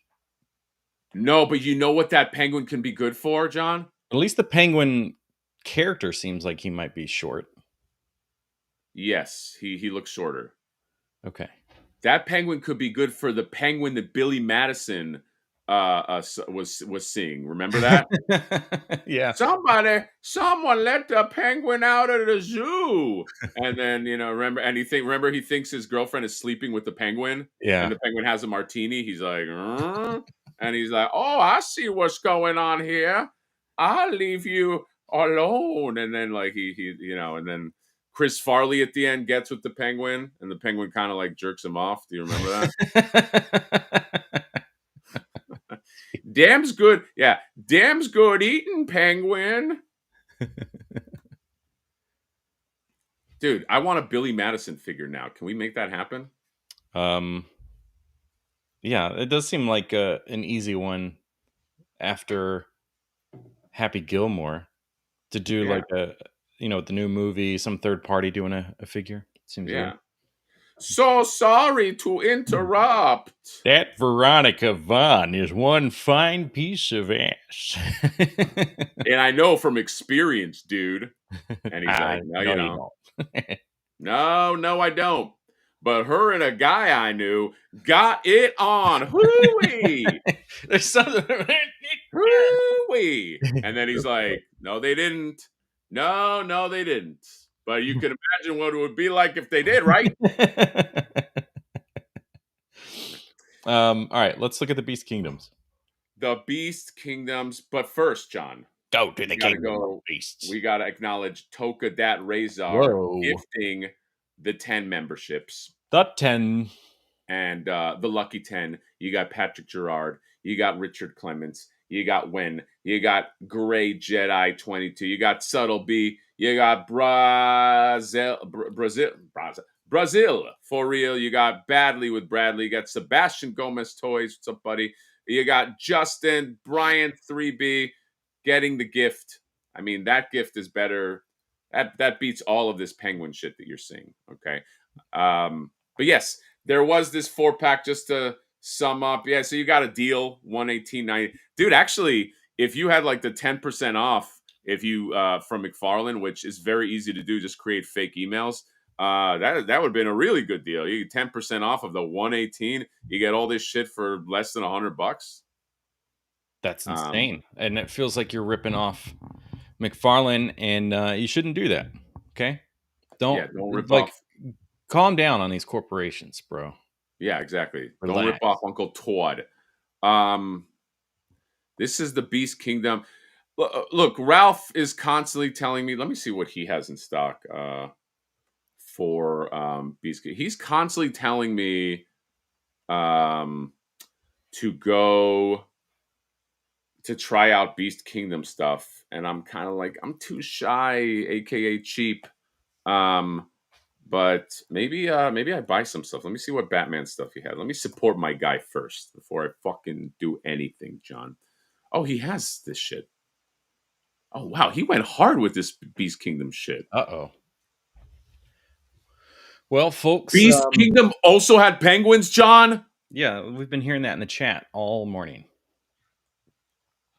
No, but you know what that penguin can be good for, John? At least the penguin character seems like he might be short. Yes, he looks shorter. Okay. That penguin could be good for the penguin that Billy Madison was seeing. Remember that? Yeah. Someone let the penguin out of the zoo. And then, remember he thinks his girlfriend is sleeping with the penguin, and Yeah. the penguin has a martini. He's like, and he's like, oh, I see what's going on here. I'll leave you alone. And then like and then Chris Farley at the end gets with the penguin, and the penguin kind of like jerks him off. Do you remember that? Damn's good. Yeah. Damn's good eating, penguin. Dude, I want a Billy Madison figure now. Can we make that happen? Yeah, it does seem like an easy one after Happy Gilmore to do Yeah. like the new movie, some third party doing a figure. Seems Yeah. right. So sorry to interrupt. That Veronica Vaughn is one fine piece of ass. And I know from experience, dude. And he's like, no, you no, you don't. don't. No, I don't. But her and a guy I knew got it on. Hooey! There's something. Hooey! And then he's like, no, they didn't. No, they didn't. But you can imagine what it would be like if they did, right? All right, let's look at the Beast Kingdoms. The Beast Kingdoms. But first, John, Go to the Kingdom of Beasts. we got to acknowledge Toka Dat Razor Whoa. gifting the 10 memberships. The 10. And the lucky 10, you got Patrick Gerard, you got Richard Clements, you got Wen, you got Gray Jedi 22, you got Subtle B, you got Brazil for real, you got Badly with Bradley, you got Sebastian Gomez Toys, what's up, buddy? You got Justin, Brian 3B getting the gift. I mean, that gift is better. That beats all of this penguin shit that you're seeing. Okay. But yes, there was this 4-pack just to sum up. Yeah, so you got a deal, $118.90. Dude, actually, if you had like the 10% off, if you from McFarlane, which is very easy to do, just create fake emails. That would have been a really good deal. You get 10% off of the 118. You get all this shit for less than $100. That's insane. And it feels like you're ripping off McFarlane, and you shouldn't do that. Okay? Don't rip like off. Calm down on these corporations, bro. Yeah, exactly. Relax. Don't rip off Uncle Todd. This is the Beast Kingdom. Look, Ralph is constantly telling me. Let me see what he has in stock for Beast Kingdom. He's constantly telling me to go to try out Beast Kingdom stuff, and I'm kind of like, I'm too shy, aka cheap. But maybe I buy some stuff. Let me see what Batman stuff he had. Let me support my guy first before I fucking do anything, John. Oh, he has this shit. Oh, wow. He went hard with this Beast Kingdom shit. Uh-oh. Well, folks. Beast Kingdom also had penguins, John? Yeah, we've been hearing that in the chat all morning.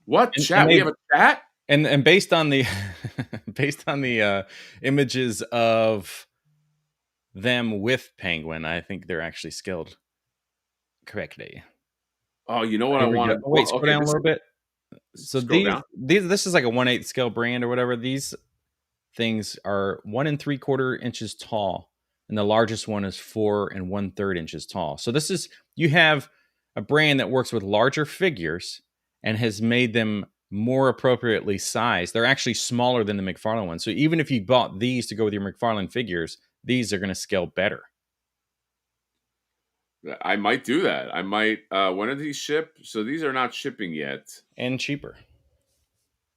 What? Chat? We have a chat? And based on the images of them with Penguin, I think they're actually skilled. correctly. Oh, you know what I Here we go. wanted? Oh, wait, Well, scroll okay, down a this little bit. So scroll down. this is like a 1/8 scale brand or whatever. These things are 1 3/4 inches tall, and the largest one is 4 1/3 inches tall. So this is, you have a brand that works with larger figures and has made them more appropriately sized. They're actually smaller than the McFarlane ones. So even if you bought these to go with your McFarlane figures, these are going to scale better I might do that. I might. When are these ship? So these are not shipping yet, and cheaper.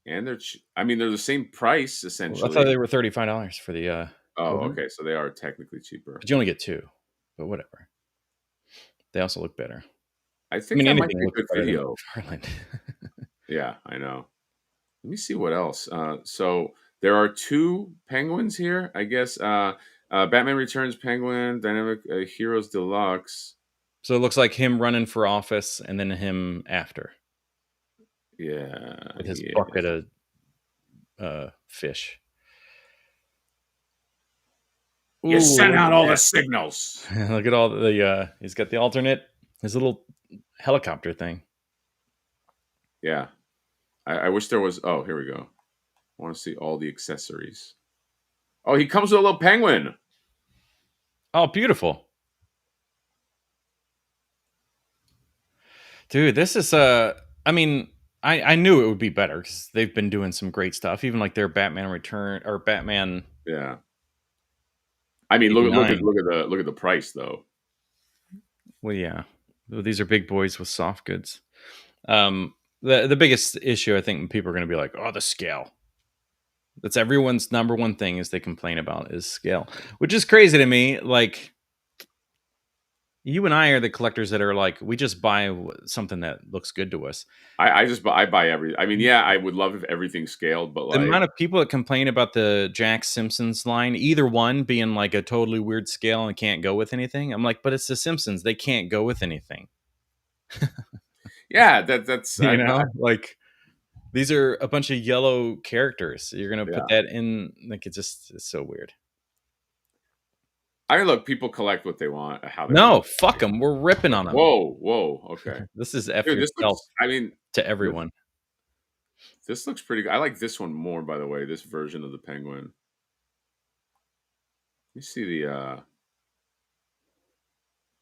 and I mean, they're the same price I thought essentially. they were $35 for the Oh, Commando, okay. So they are technically cheaper. but you only get two. But whatever. They also look better. I I think mean, that might anything be a looks good better than video. McFarlane. Yeah, I know. Let me see what else. So there are two penguins here, I guess. Batman Returns Penguin, Dynamic Heroes Deluxe. So it looks like him running for office and then him after Yeah, with his yeah. bucket of fish. You Ooh, sent look out at all the that. signals. Look at all the he's got the alternate, his little helicopter thing. Yeah. I wish there was. Oh, here we go. I want to see all the accessories. Oh, he comes with a little penguin. Oh, beautiful. Dude, this is I mean, I knew it would be better because they've been doing some great stuff, even like their Batman Return or Batman Yeah. I mean, '89. look at the price though. Well, yeah. Well, these are big boys with soft goods. The biggest issue I think people are going to be like, oh, the scale. That's everyone's number one thing is they complain about is scale, which is crazy to me. Like, you and I are the collectors that are like, we just buy something that looks good to us. I buy every. I mean, yeah, I would love if everything scaled, but The like, amount of people that complain about the Jack Simpsons line, either one being like a totally weird scale and can't go with anything. I'm like, but it's the Simpsons. They can't go with anything. yeah, that's You know, like these are a bunch of yellow characters. You're gonna put yeah. that in, like it's so weird. I mean, look, people collect what they want, how they want No, to. fuck them. We're ripping on them. Whoa, okay, This is F dude. This yourself looks. I mean, to this, everyone. this looks pretty good. I like this one more, by the way. This version of the penguin. You see the.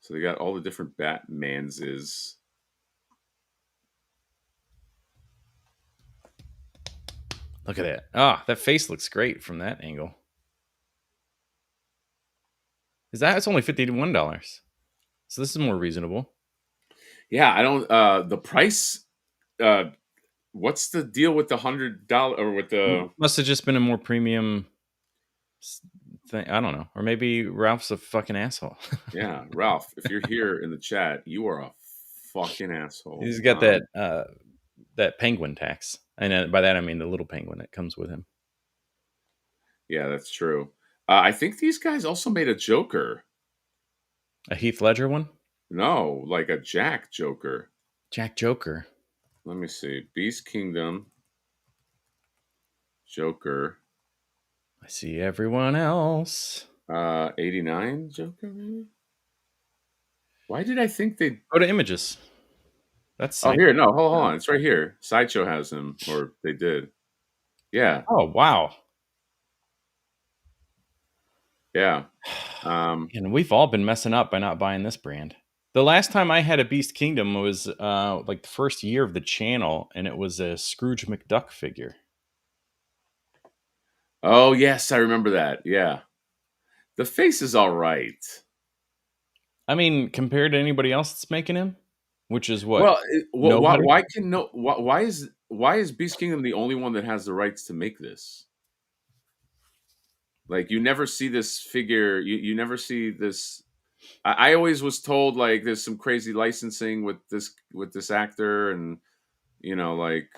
So they got all the different Batmanses. Look at that. Ah, that face looks great from that angle. Is that it's only $51. So this is more reasonable. Yeah, I don't. The price. Uh, what's the deal with the $100 or with the? Must have just been a more premium thing. I don't know. Or maybe Ralph's a fucking asshole. Yeah, Ralph, if you're here in the chat, you are a fucking asshole. He's got that penguin tax. And by that I mean the little penguin that comes with him. Yeah, that's true. I think these guys also made a Joker. A Heath Ledger one? No, like a Jack Joker. Jack Joker. Let me see. Beast Kingdom. Joker. I see everyone else. 89 Joker, maybe? Why did I think they Go to images. That's Oh, here, no, hold on. It's right here. Sideshow has him, or they did. Yeah, Oh, wow. yeah. And we've all been messing up by not buying this brand. The last time I had a Beast Kingdom was like the first year of the channel, and it was a Scrooge McDuck figure. Oh, yes, I remember that. Yeah. The face is all right. I mean, compared to anybody else that's making him, which is what? Well, Nobody? why is Beast Kingdom the only one that has the rights to make this? Like, you never see this figure. You never see this. I always was told like there's some crazy licensing with this actor, and like,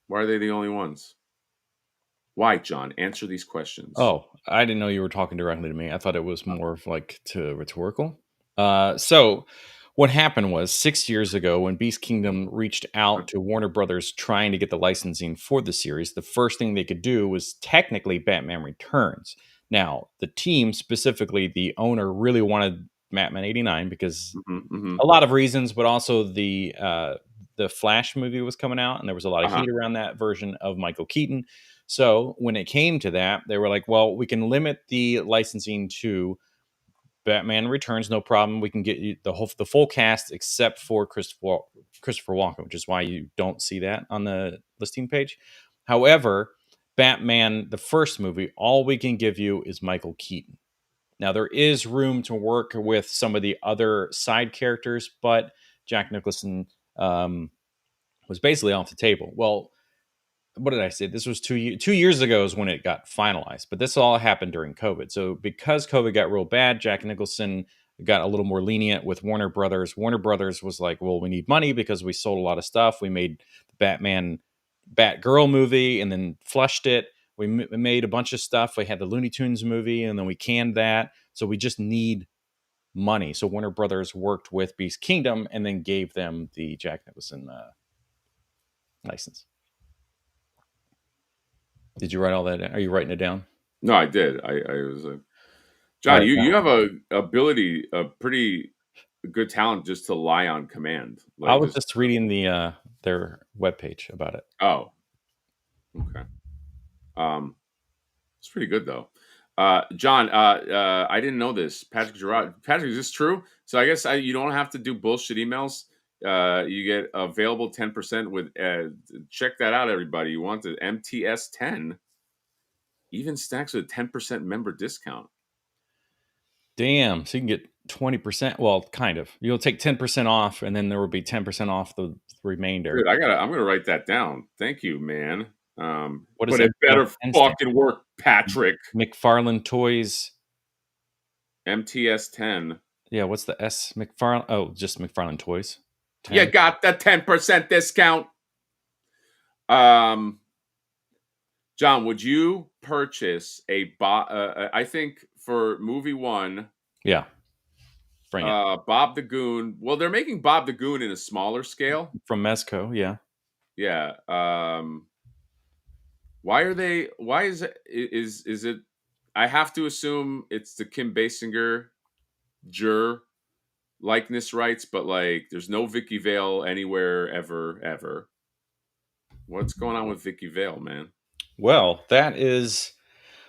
why are they the only ones? Why, John? Answer these questions. Oh, I didn't know you were talking directly to me. I thought it was more of like to rhetorical. So what happened was 6 years ago when Beast Kingdom reached out to Warner Brothers trying to get the licensing for the series, the first thing they could do was technically Batman Returns. Now, the team, specifically the owner, really wanted Batman '89 because Mm-hmm. a lot of reasons, but also the Flash movie was coming out, and there was a lot of Uh-huh. heat around that version of Michael Keaton. So when it came to that, they were like, "Well, we can limit the licensing to Batman Returns, no problem. We can get you the full cast except for Christopher Walken, which is why you don't see that on the listing page. However, Batman the first movie, all we can give you is Michael Keaton. Now there is room to work with some of the other side characters, but Jack Nicholson was basically off the table. Well, what did I say? This was 2 years ago is when it got finalized, but this all happened during COVID. So because COVID got real bad, Jack Nicholson got a little more lenient with Warner Brothers. Warner Brothers was like, well, we need money because we sold a lot of stuff. We made the Batgirl movie and then flushed it. We made a bunch of stuff. We had the Looney Tunes movie and then we canned that. So we just need money. So Warner Brothers worked with Beast Kingdom and then gave them the Jack Nicholson license. Did you write all that down? Are you writing it down? No, I did. I was John. Right, You have a ability, a pretty good talent just to lie on command. I Like was just reading their webpage about it. Oh, okay. It's pretty good though. John, I didn't know this. Patrick Gerard. Patrick, is this true? So I guess you don't have to do bullshit emails. You get available 10% with. Check that out, everybody. You want the MTS 10? Even stacks with a 10% member discount. Damn! So you can get 20%. Well, kind of. You'll take 10% off, and then there will be 10% off the remainder. Dude, I'm gonna write that down. Thank you, man. What is But it better MTS fucking work, Patrick. McFarlane Toys. MTS 10. Yeah, what's the S? McFarlane. Oh, just McFarlane Toys. 10. You got the 10% discount. John, would you purchase I think for movie one, Yeah. Bring it. Bob the Goon. Well, they're making Bob the Goon in a smaller scale. From Mezco, yeah. Yeah. Why is it is it I have to assume it's the Kim Basinger likeness rights, but like there's no Vicky Vale anywhere ever. What's going on with Vicky Vale, man? Well, that is.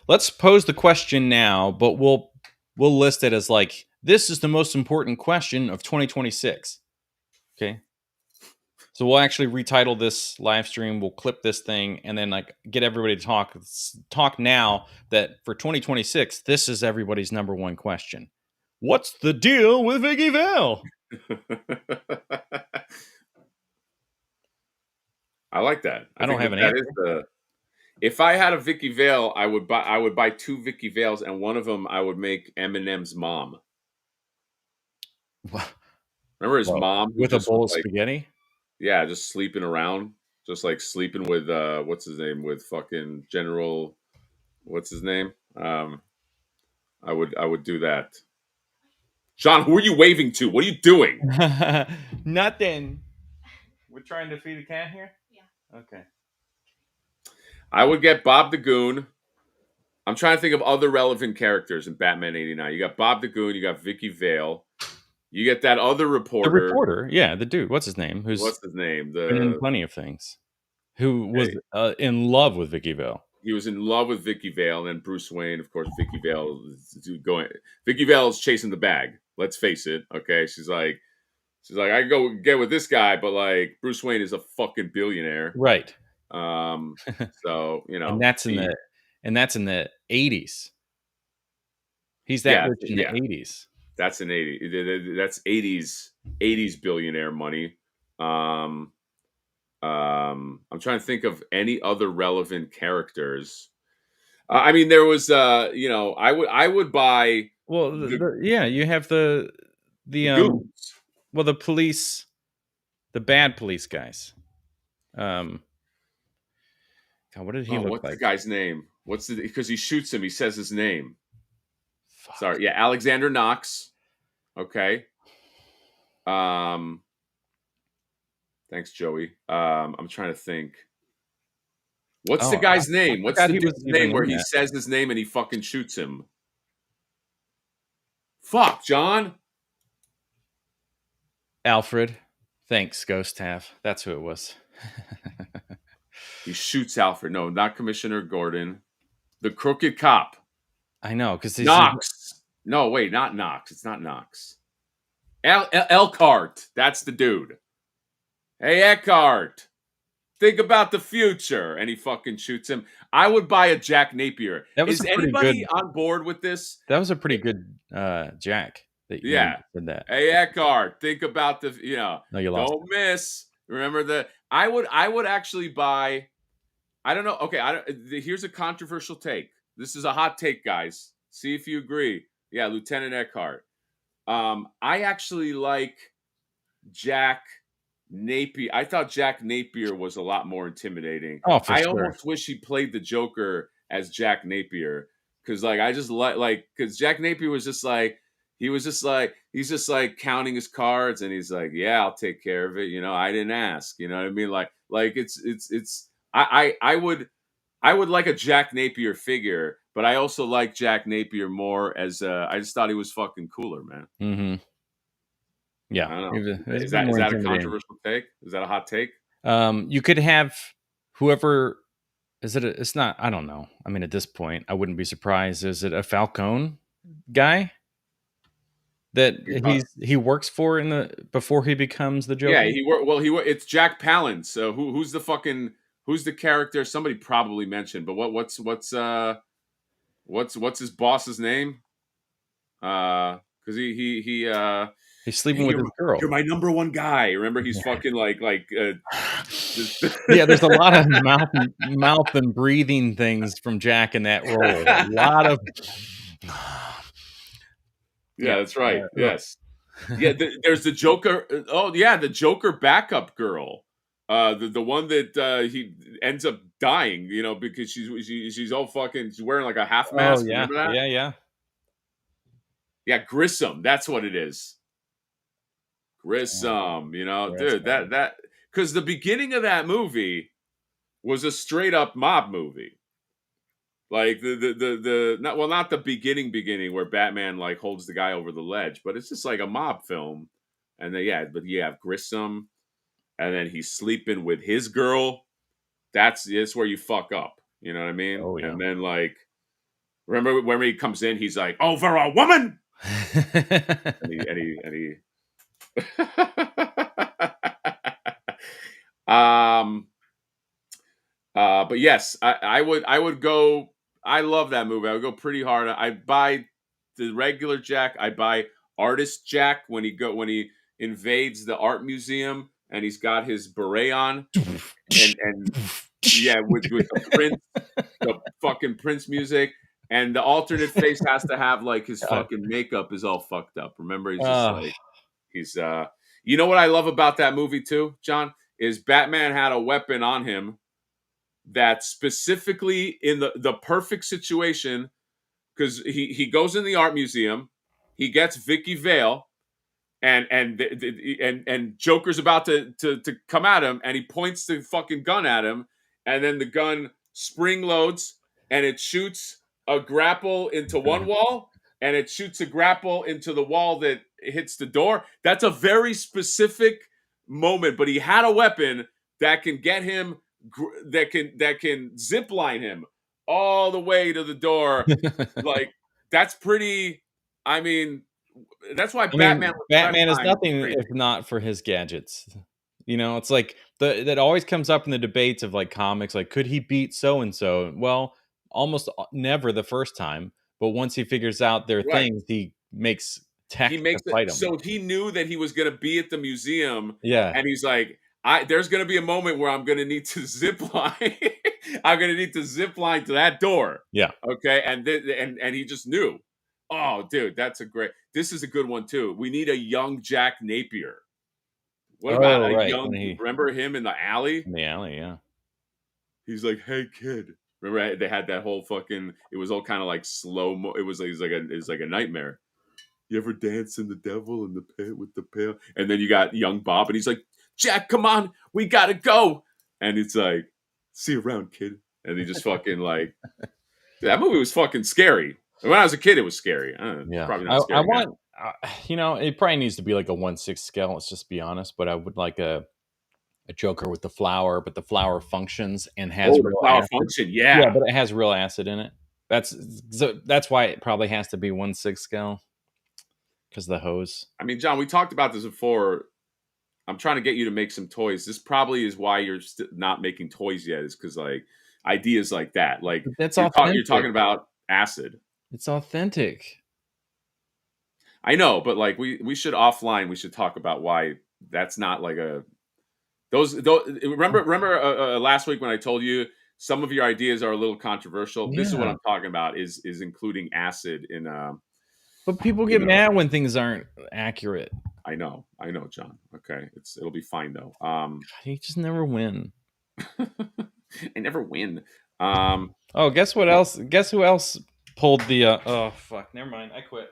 Let's pose the question now, but we'll list it as like this is the most important question of 2026. Okay. So we'll actually retitle this live stream. We'll clip this thing and then like get everybody to talk now that for 2026, this is everybody's number one question. What's the deal with Vicky Vale? I like that. I don't have an answer. If I had a Vicky Vale, I would buy two Vicky Vales, and one of them I would make Eminem's mom. Remember his mom with a bowl of spaghetti? Yeah, just sleeping around, just like sleeping with what's his name, with fucking General, what's his name? I would do that. John, who are you waving to? What are you doing? Nothing. We're trying to feed a cat here? Yeah. Okay. I would get Bob the Goon. I'm trying to think of other relevant characters in Batman '89. You got Bob the Goon. You got Vicky Vale. You get that other reporter. The reporter, yeah, the dude. What's his name? What's his name? Been in plenty of things. Who was in love with Vicky Vale. He was in love with Vicky Vale, and then Bruce Wayne, of course. Vicky Vale is chasing the bag. Let's face it. Okay, she's like, I can go get with this guy, but like Bruce Wayne is a fucking billionaire, right? So you know, and that's in the 80s. He's that rich in the 80s. That's an 80. That's 80s billionaire money. I'm trying to think of any other relevant characters. I mean, there was, I would buy. Well, you have the police, the bad police guys. God, what did he look like? What's the guy's name? Because he shoots him. He says his name. Fuck. Sorry, yeah, Alexander Knox. Okay. Thanks, Joey. I'm trying to think. What's the guy's name? What's the dude's name where he says his name and he fucking shoots him? Fuck, John. Alfred. Thanks, Ghost Tav. That's who it was. He shoots Alfred. No, not Commissioner Gordon. The crooked cop. I know, because Knox. No, wait, not Knox. It's not Knox. Elkhart. That's the dude. Hey, Eckhart. Think about the future. And he fucking shoots him. I would buy a Jack Napier. Is anybody on board with this? That was a pretty good Jack. Yeah. Did that. Hey, Eckhart. Think about the, No, you lost. Don't miss. Remember that. I would actually buy. I don't know. Okay. Here's a controversial take. This is a hot take, guys. See if you agree. Yeah, Lieutenant Eckhart. I actually like Jack Napier. I thought Jack Napier was a lot more intimidating. Oh, for I sure. almost wish he played the Joker as Jack Napier, because I just because Jack Napier was just like he's just like counting his cards, and he's like, yeah, I'll take care of it. I didn't ask. You know what I mean? Like it's I would like a Jack Napier figure, but I also like Jack Napier more as I just thought he was fucking cooler, man. Mm-hmm. Yeah. I don't know. Is that a controversial take? Is that a hot take? You could have whoever. It's not. I don't know. I mean, at this point, I wouldn't be surprised. Is it a Falcone guy that he works for before he becomes the Joker? Yeah, it's Jack Palance. So who's the character? Somebody probably mentioned, but what's his boss's name? Because he's sleeping with his girl. You're my number one guy. Remember, he's fucking like. Yeah, there's a lot of mouth and breathing things from Jack in that role. A lot of. Yeah, that's right. Yes. Yeah, there's the Joker. Oh, yeah, the Joker backup girl. The one that he ends up dying. Because she's all fucking. She's wearing like a half mask. Oh yeah, remember that? yeah. Yeah, Grissom. That's what it is. Grissom. Dude, that because the beginning of that movie was a straight up mob movie. Like not the beginning where Batman like holds the guy over the ledge, but it's just like a mob film. And then but you have Grissom, and then he's sleeping with his girl. That's where you fuck up. You know what I mean? Oh yeah. And then like, remember when he comes in, he's like, "Over a woman," and he but yes, I would go. I love that movie. I would go pretty hard. I'd buy the regular Jack. I'd buy Artist Jack when he invades the art museum and he's got his beret on and yeah, with the fucking Prince music. And the alternate face has to have like his fucking makeup is all fucked up. Remember, he's just like he's you know what I love about that movie too, John, is Batman had a weapon on him that specifically in the perfect situation, because he goes in the art museum, he gets Vicky Vale, and Joker's about to come at him, and he points the fucking gun at him, and then the gun spring loads, and it shoots a grapple into one wall, and it shoots a grapple into the wall that hits the door. That's a very specific moment, but he had a weapon that can get him, that can zip line him all the way to the door. Like, that's pretty. I mean, that's why Batman is nothing if not for his gadgets. It's like that always comes up in the debates of like comics. Like, could he beat so and so? Well, almost never the first time, but once he figures out their things, he makes tech to fight him. So he knew that he was going to be at the museum. Yeah, and he's like, there's going to be a moment where I'm going to need to zip line. I'm going to need to zip line to that door. Yeah. Okay. And he just knew. Oh, dude, this is a good one too. We need a young Jack Napier. What about a young? Remember him in the alley? In the alley, yeah. He's like, "Hey, kid." Remember they had that whole fucking. It was all kind of like slow mo. It was like a nightmare. You ever dance in the devil in the pit with the pail? And then you got young Bob, and he's like, "Jack, come on, we gotta go." And it's like, "See you around, kid." And he just fucking like, that movie was fucking scary. When I was a kid, it was scary. Yeah, probably not scary. it probably needs to be like a 1/6 scale. Let's just be honest. But I would like a Joker with the flower, but the flower functions and has Oh, the real flower acid. function, Yeah, yeah. but it has real acid in it. That's why it probably has to be 1/6 scale because the hose. I mean, John, we talked about this before. I'm trying to get you to make some toys. This probably is why you're not making toys yet, is because like ideas like that. Like But that's you're authentic. talking about acid. It's authentic. I know, but like we should offline. We should talk about why that's not like a those. Remember last week when I told you some of your ideas are a little controversial. This is what Yeah. I'm talking about. Is including acid in But people get in mad when things aren't accurate. I know, John. Okay, it'll be fine though. You just never win. I never win. Oh, guess what else? Guess who else pulled the? Oh fuck! Never mind. I quit.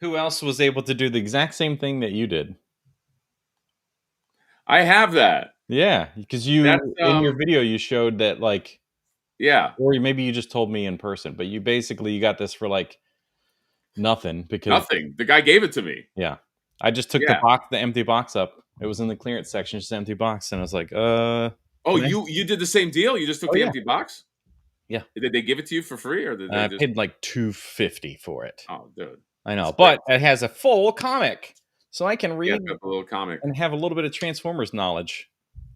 Who else was able to do the exact same thing that you did? I have that. Yeah, because That's you in your video you showed that like, yeah, or maybe you just told me in person, but you basically you got this for like nothing because nothing. The guy gave it to me. yeah, I just took Yeah. the empty box up. It was in the clearance section, just an empty box, and I was like, Oh, can I-" you did the same deal. You just took Oh the yeah, empty box. yeah. Did they give it to you for free, or did they I just? paid like $250 for it. Oh, dude, I know, that's great. but it has a full comic, so I can Yeah, read it's got the little comic. and have a little bit of Transformers knowledge.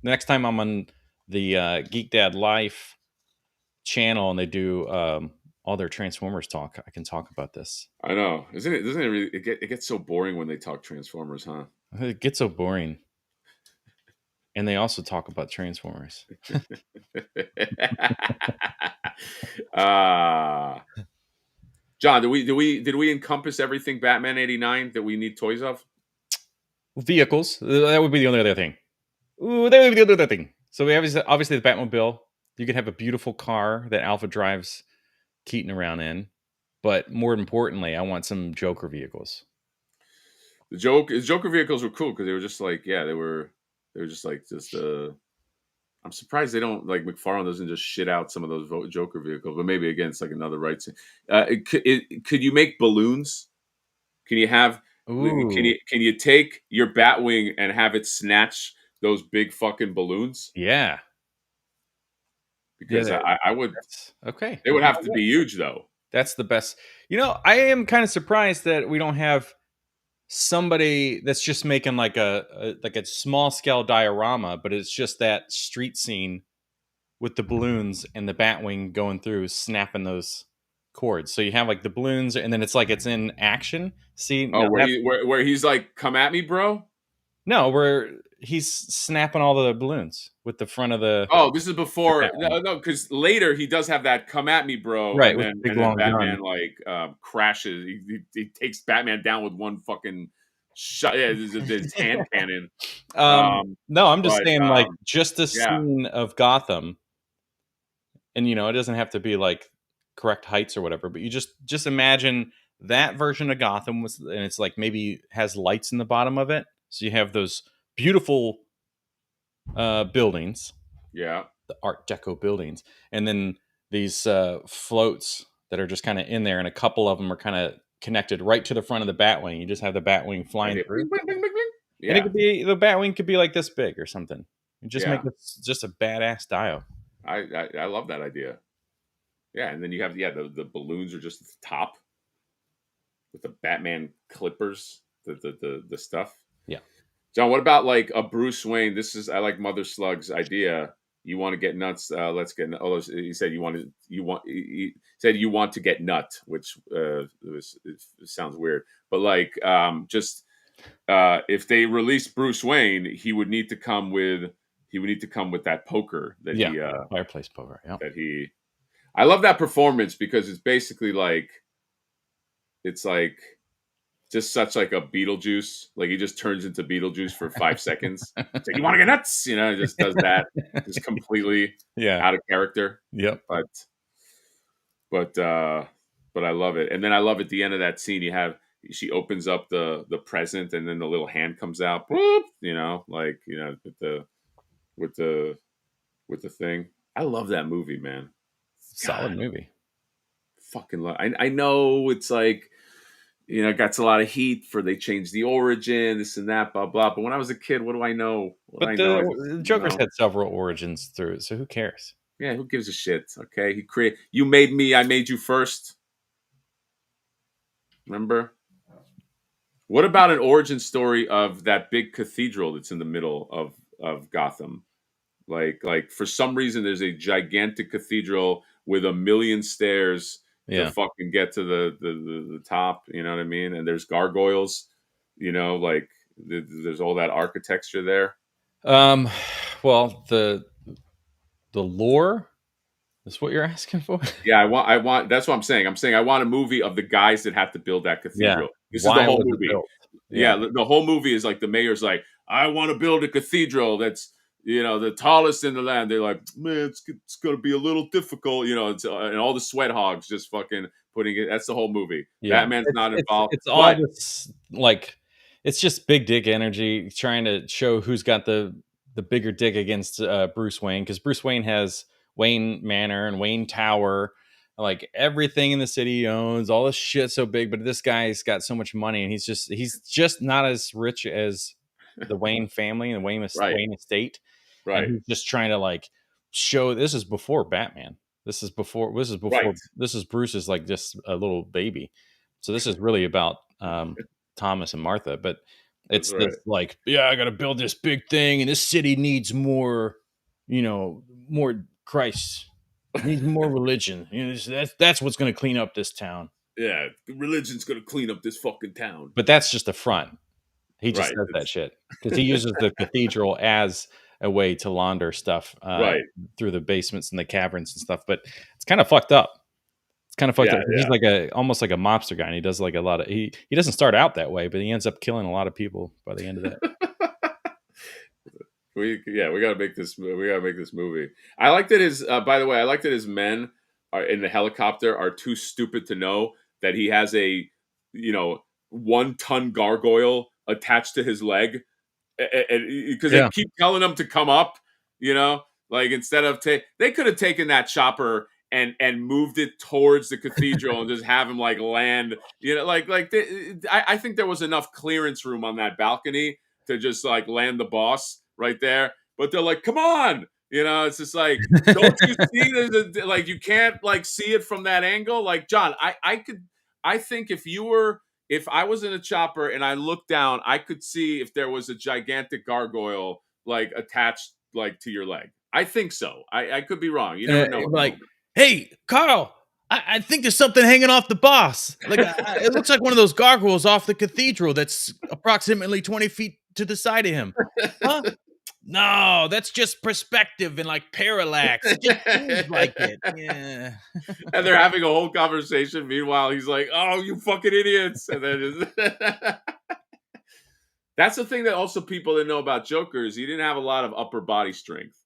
The next time I'm on the Geek Dad Life channel and they do all their Transformers talk, I can talk about this. I know, isn't it? Doesn't it really? It gets so boring when they talk Transformers, huh? It gets so boring, and they also talk about Transformers. uh John, did we encompass everything Batman '89 that we need toys of? Vehicles, that would be the only other thing. Ooh, that would be the other thing. So we have obviously the Batmobile. You could have a beautiful car that Alpha drives Keaton around in, but more importantly, I want some Joker vehicles. The Joker vehicles were cool because they were just like, yeah, they were just like just I'm surprised they don't like McFarlane doesn't just shit out some of those Joker vehicles, but maybe again it's like another rights. Could you make balloons? Can you have Ooh, can you take your Batwing and have it snatch those big fucking balloons? yeah, Because yeah. I would That's okay. they would have to be huge though. That's the best. I am kind of surprised that we don't have somebody that's just making like a small scale diorama, but it's just that street scene with the balloons and the Batwing going through, snapping those cords. So you have like the balloons, and then it's like it's in action. See, Oh, now that's where he's like, "Come at me, bro." no, where he's snapping all the balloons with the front of Oh, this is the before Batwing. no, because later he does have that "Come at me, bro," Right, with the big and then long gun. Batman like crashes. He takes Batman down with one fucking shot. Yeah, his hand cannon. No, I'm just But saying, like, just a yeah, scene of Gotham, and it doesn't have to be like correct heights or whatever, but you just imagine that version of Gotham was, and it's like maybe has lights in the bottom of it, so you have those beautiful buildings, yeah. the Art Deco buildings, and then these floats that are just kind of in there, and a couple of them are kind of connected right to the front of the Batwing. You just have the Batwing And flying it, through, bling, bling, bling, bling, bling. and it Yeah, could be the Batwing could be like this big or something. You just make yeah. it just a badass dial. I love that idea. Yeah, and then you have the balloons are just at the top with the Batman clippers, the stuff. Yeah. John, what about like a Bruce Wayne? I like Mother Slug's idea. You want to get nuts? Let's get. Oh, he said He said you want to get nut, which it sounds weird, but like just if they release Bruce Wayne, he would need to come with that poker Yeah, fireplace poker. Yeah, that he. I love that performance because it's basically like it's like just such like a Beetlejuice. Like he just turns into Beetlejuice for 5 seconds. So you want to get nuts? He just does that, just completely yeah, out of character. yep. But but uh but I love it. And then I love at the end of that scene, she opens up the present, and then the little hand comes out. Boop, with the with the thing. I love that movie, man. Solid God, movie. fucking love. I know it's like Got a lot of heat for they changed the origin, this and that, blah blah. But when I was a kid, what do I know? What do But I know? I just, the Joker's had several origins through it, so who cares? yeah, who gives a shit? Okay, you made me, I made you first. Remember? What about an origin story of that big cathedral that's in the middle of Gotham? Like for some reason, there's a gigantic cathedral with a million stairs to Yeah. fucking get to the top. You know what I mean? And there's gargoyles. Like there's all that architecture there. Well, the lore is what you're asking for. Yeah, I want. That's what I'm saying. I'm saying I want a movie of the guys that had to build that Yeah. cathedral. This is the Why whole was it movie. built? Yeah, Yeah. the whole movie is like the mayor's like, I want to build a cathedral that's the tallest in the land. They're like, man, it's gonna be a little difficult. And all the sweat hogs just fucking putting it. That's the whole movie. Yeah. Batman's not involved, It's all but this like it's just big dick energy trying to show who's got the bigger dick against Bruce Wayne, because Bruce Wayne has Wayne Manor and Wayne Tower, like everything in the city he owns, all this shit so big, but this guy's got so much money and he's just not as rich as the Wayne family and the right, Wayne estate. And right, he's just trying to like show this is before Batman. right. This is Bruce is like just a little baby. So this is really about Thomas and Martha, but That's it's right. this like, yeah, I got to build this big thing, and this city needs more, more Christ, needs more religion. That's what's going to clean up this town. Yeah, religion's gonna clean up this fucking town. But that's just a front. He just Right. says that shit because he uses the cathedral as a way to launder stuff Right. through the basements and the caverns and stuff. But it's kind of fucked up. It's kind of fucked Yeah, up. He's yeah. like almost like a mobster guy, and he does like a lot of he doesn't start out that way, but he ends up killing a lot of people by the end of that. We gotta make this. We gotta make this movie. I like that his. By the way, I like that his men are in the helicopter are too stupid to know that he has a 1-ton gargoyle attached to his leg, and because they Yeah, keep telling him to come up. Like instead of they could have taken that chopper and moved it towards the cathedral and just have him like land. I think there was enough clearance room on that balcony to just like land the boss right there. But they're like, come on. It's just like, don't you see like you can't like see it from that angle? Like, John, I think if I was in a chopper and I looked down, I could see if there was a gigantic gargoyle like attached like to your leg. I think so. I could be wrong. You never know at the like, moment. hey, Carl, I think there's something hanging off the boss. Like, it looks like one of those gargoyles off the cathedral that's approximately 20 feet to the side of him. Huh? No, that's just perspective and like parallax. It just seems like it. Yeah. And they're having a whole conversation. Meanwhile, he's like, "Oh, you fucking idiots!" And then that's the thing that also people didn't know about Joker is he didn't have a lot of upper body strength.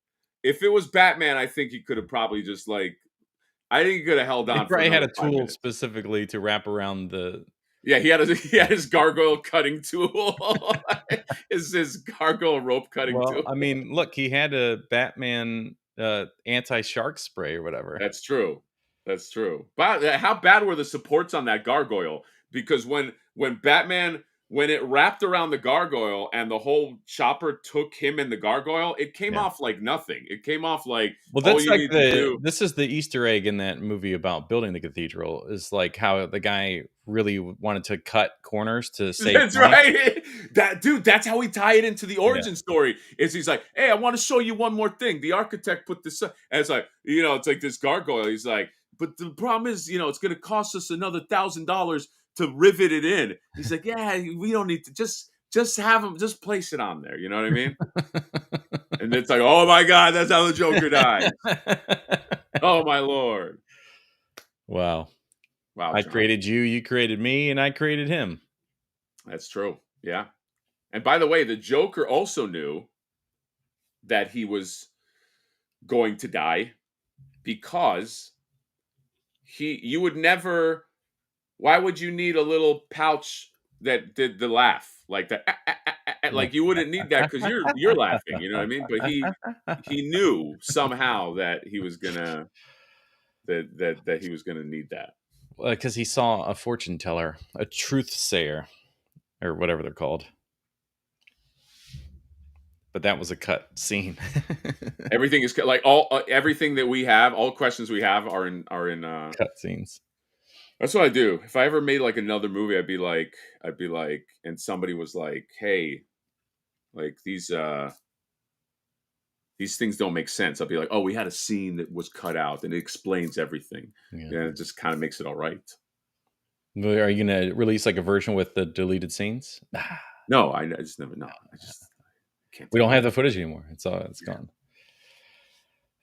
If it was Batman, I think he could have probably just like I think he could have held He on for probably had another a 5 minutes. tool specifically to wrap around the. Yeah, he had his gargoyle cutting tool. his gargoyle rope cutting Well, tool. I mean, look, he had a Batman anti-shark spray or whatever. That's true. That's true. But how bad were the supports on that gargoyle? Because when Batman when it wrapped around the gargoyle and the whole chopper took him and the gargoyle, it came Yeah. off like nothing. It came off like Well, all that's you like need to do. this is the Easter egg in that movie about building the cathedral is like how the guy really wanted to cut corners to save That's money. right. That's how we tie it into the Yeah. origin story. Is he's like, hey, I want to show you one more thing. The architect put this up. And it's like, it's like this gargoyle. He's like, but the problem is, it's gonna cost us another $1,000 to rivet it in. He's like, yeah, we don't need to just have him just place it on there. You know what I mean? And it's like, oh my God, that's how the Joker dies. Oh my Lord. Wow. Wow, I John. created you, you created me, and I created him. That's true. Yeah. And by the way, the Joker also knew that he was going to die because you would never why would you need a little pouch that did the laugh like that like you wouldn't need that because you're laughing, you know what I mean? But he knew somehow that he was gonna that he was gonna need that. because he saw a fortune teller, a truth sayer, or whatever they're called. But that was a cut scene. Everything is like all everything that we have, all questions we have are in. Cut scenes. That's what I do. If I ever made like another movie, I'd be like, and somebody was like, "Hey, like these things don't make sense." I'll be like, "Oh, we had a scene that was cut out, and it explains everything." Yeah. And it just kind of makes it all right. Are you gonna release like a version with the deleted scenes? No, I just never know. I just can't. We Take don't it. have the footage anymore. It's gone.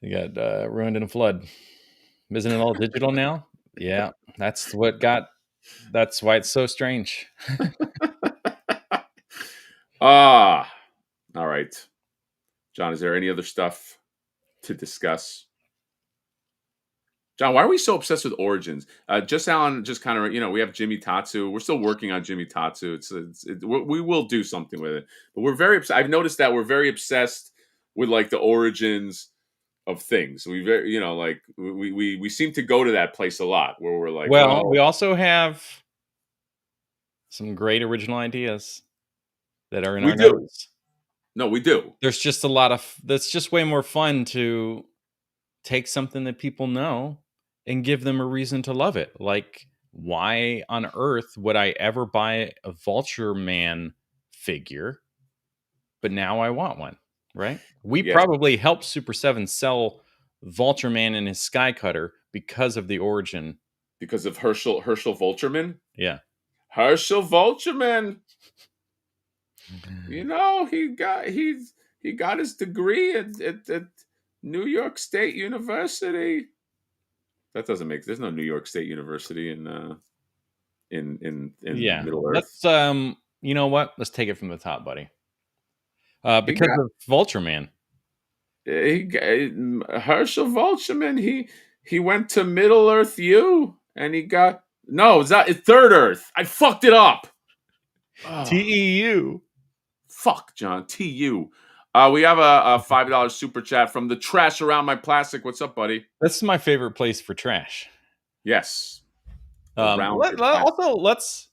You got ruined in a flood. Isn't it all digital now? Yeah, that's why it's so strange. Ah, all right, John. Is there any other stuff to discuss? John, why are we so obsessed with origins? Just Alan, just kind of, we have Jimmy Tatsu. We're still working on Jimmy Tatsu. We will do something with it, but we're very. I've noticed that we're very obsessed with like the origins of things. We very, like we seem to go to that place a lot where we're like, Well, we also have some great original ideas that are in we our do. notes. No, we do. There's just that's just way more fun to take something that people know and give them a reason to love it. Like, why on earth would I ever buy a Vulture Man figure? But now I want one, right? We Yes. probably helped Super 7 sell Vulture Man and his Sky Cutter because of the origin. Because of Herschel Vultureman? Yeah. Herschel Vultureman. He got his degree at New York State University. That doesn't make. There's no New York State University in Middle Earth. Let's you know what? Let's take it from the top, buddy. Because of Vulture Man. Herschel Vultureman. He went to Middle Earth U, and he got it's Third Earth. I fucked it up. TEU. Fuck, John. TU. We have a $5 super chat from the Trash Around My Plastic. What's up, buddy? This is my favorite place for trash. Yes. Also, let's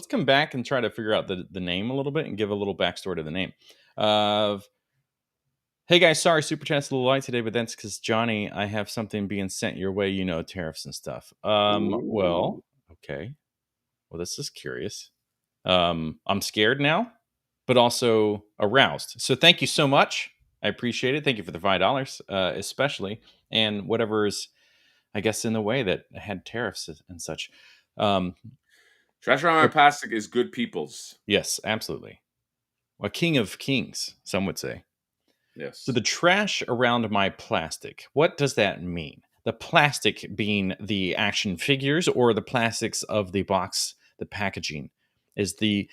come back and try to figure out the name a little bit and give a little backstory to the name. Hey guys, sorry, super chat's a little light today, but that's because Johnny, I have something being sent your way, tariffs and stuff. Well, okay. Well, this is curious. I'm scared now, but also aroused. So thank you so much. I appreciate it. Thank you for the $5, especially, and whatever is, I guess, in the way that had tariffs and such. Trash Around My Plastic is good people's. Yes, absolutely. A king of kings, some would say. Yes. So the trash around my plastic, what does that mean? The plastic being the action figures or the plastics of the box, the packaging. Is the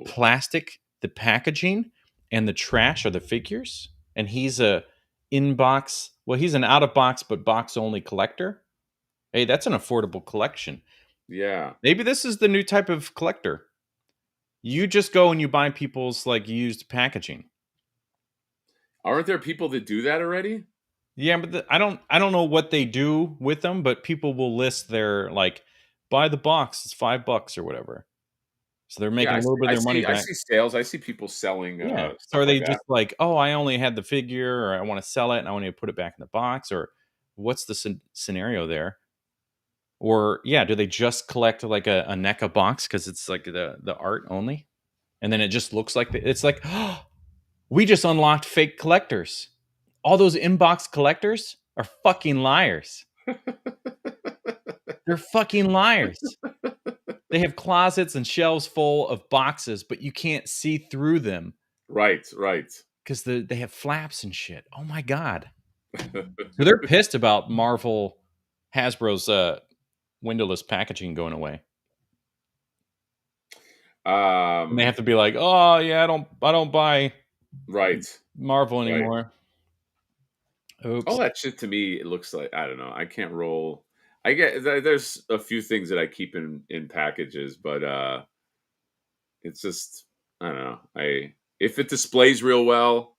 plastic the packaging and the trash are the figures? And he's a in-box, well, he's an out-of-box but box-only collector? Hey, that's an affordable collection. Yeah. Maybe this is the new type of collector. You just go and you buy people's like used packaging. Aren't there people that do that already? Yeah, but I don't know what they do with them, but people will list their like buy the box, it's $5 or whatever. So they're making a little bit of their money back. I see sales. I see people selling. Yeah. So are they just like, oh, I only had the figure, or I want to sell it and I want to put it back in the box, or what's the scenario there? Or yeah, do they just collect like a NECA box because it's like the art only, and then it just looks like it's like, oh, we just unlocked fake collectors. All those inbox collectors are fucking liars. They're fucking liars. They have closets and shelves full of boxes, but you can't see through them. Right. Because they have flaps and shit. Oh my God. So they're pissed about Hasbro's windowless packaging going away. And they have to be like, oh yeah, I don't buy Marvel anymore. Oops. All that shit to me, it looks like, I don't know. I can't roll. I get there's a few things that I keep in packages, but it's just, I don't know. If it displays real well,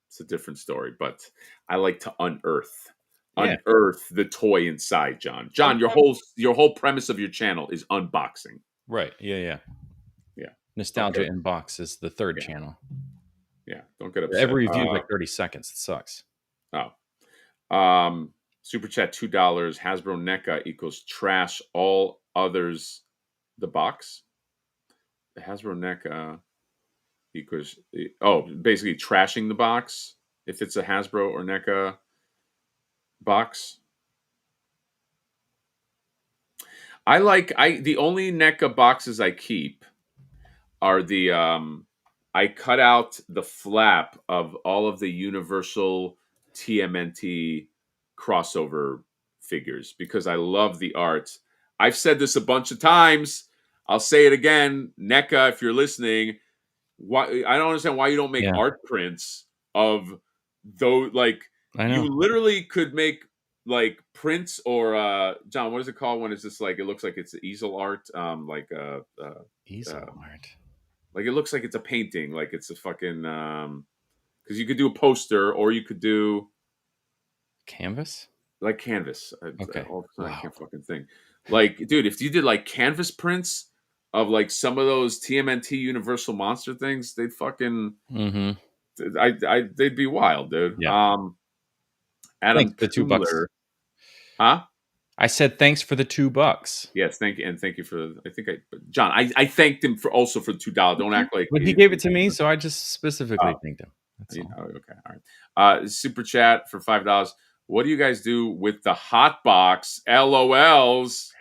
it's a different story. But I like to unearth Yeah. unearth the toy inside, John. John, your whole premise of your channel is unboxing. Right. Yeah. Yeah. Nostalgia Okay. Inbox is the third Yeah. channel. Yeah. Don't get upset. Every review is like 30 seconds. It sucks. Super chat $2. Hasbro NECA equals trash. All others, the box. The Hasbro NECA equals basically trashing the box if it's a Hasbro or NECA box. The only NECA boxes I keep are the I cut out the flap of all of the Universal TMNT crossover figures because I love the art. I've said this a bunch of times. I'll say it again. NECA, if you're listening, why I don't understand why you don't make Yeah. art prints of those. Like I know. you literally could make like prints or John, what is it called when it's just like it looks like it's easel art, Easel art. like it looks like it's a painting, like it's a fucking because you could do a poster or you could do Canvas? like canvas. Okay. All the time, I Wow. can't fucking think. Like, dude, if you did like canvas prints of like some of those TMNT Universal Monster things, they'd fucking Mm-hmm. they'd be wild, dude. Yeah. Thanks Adam for the $2. Kumler, huh? I said thanks for the $2. Yes, thank you, and thank you for. I think John. I thanked him for also for the $2. Don't act like But he gave it to me, so I just specifically thanked him. That's all. Okay, all right. Super chat for $5. What do you guys do with the hot box? LOLs.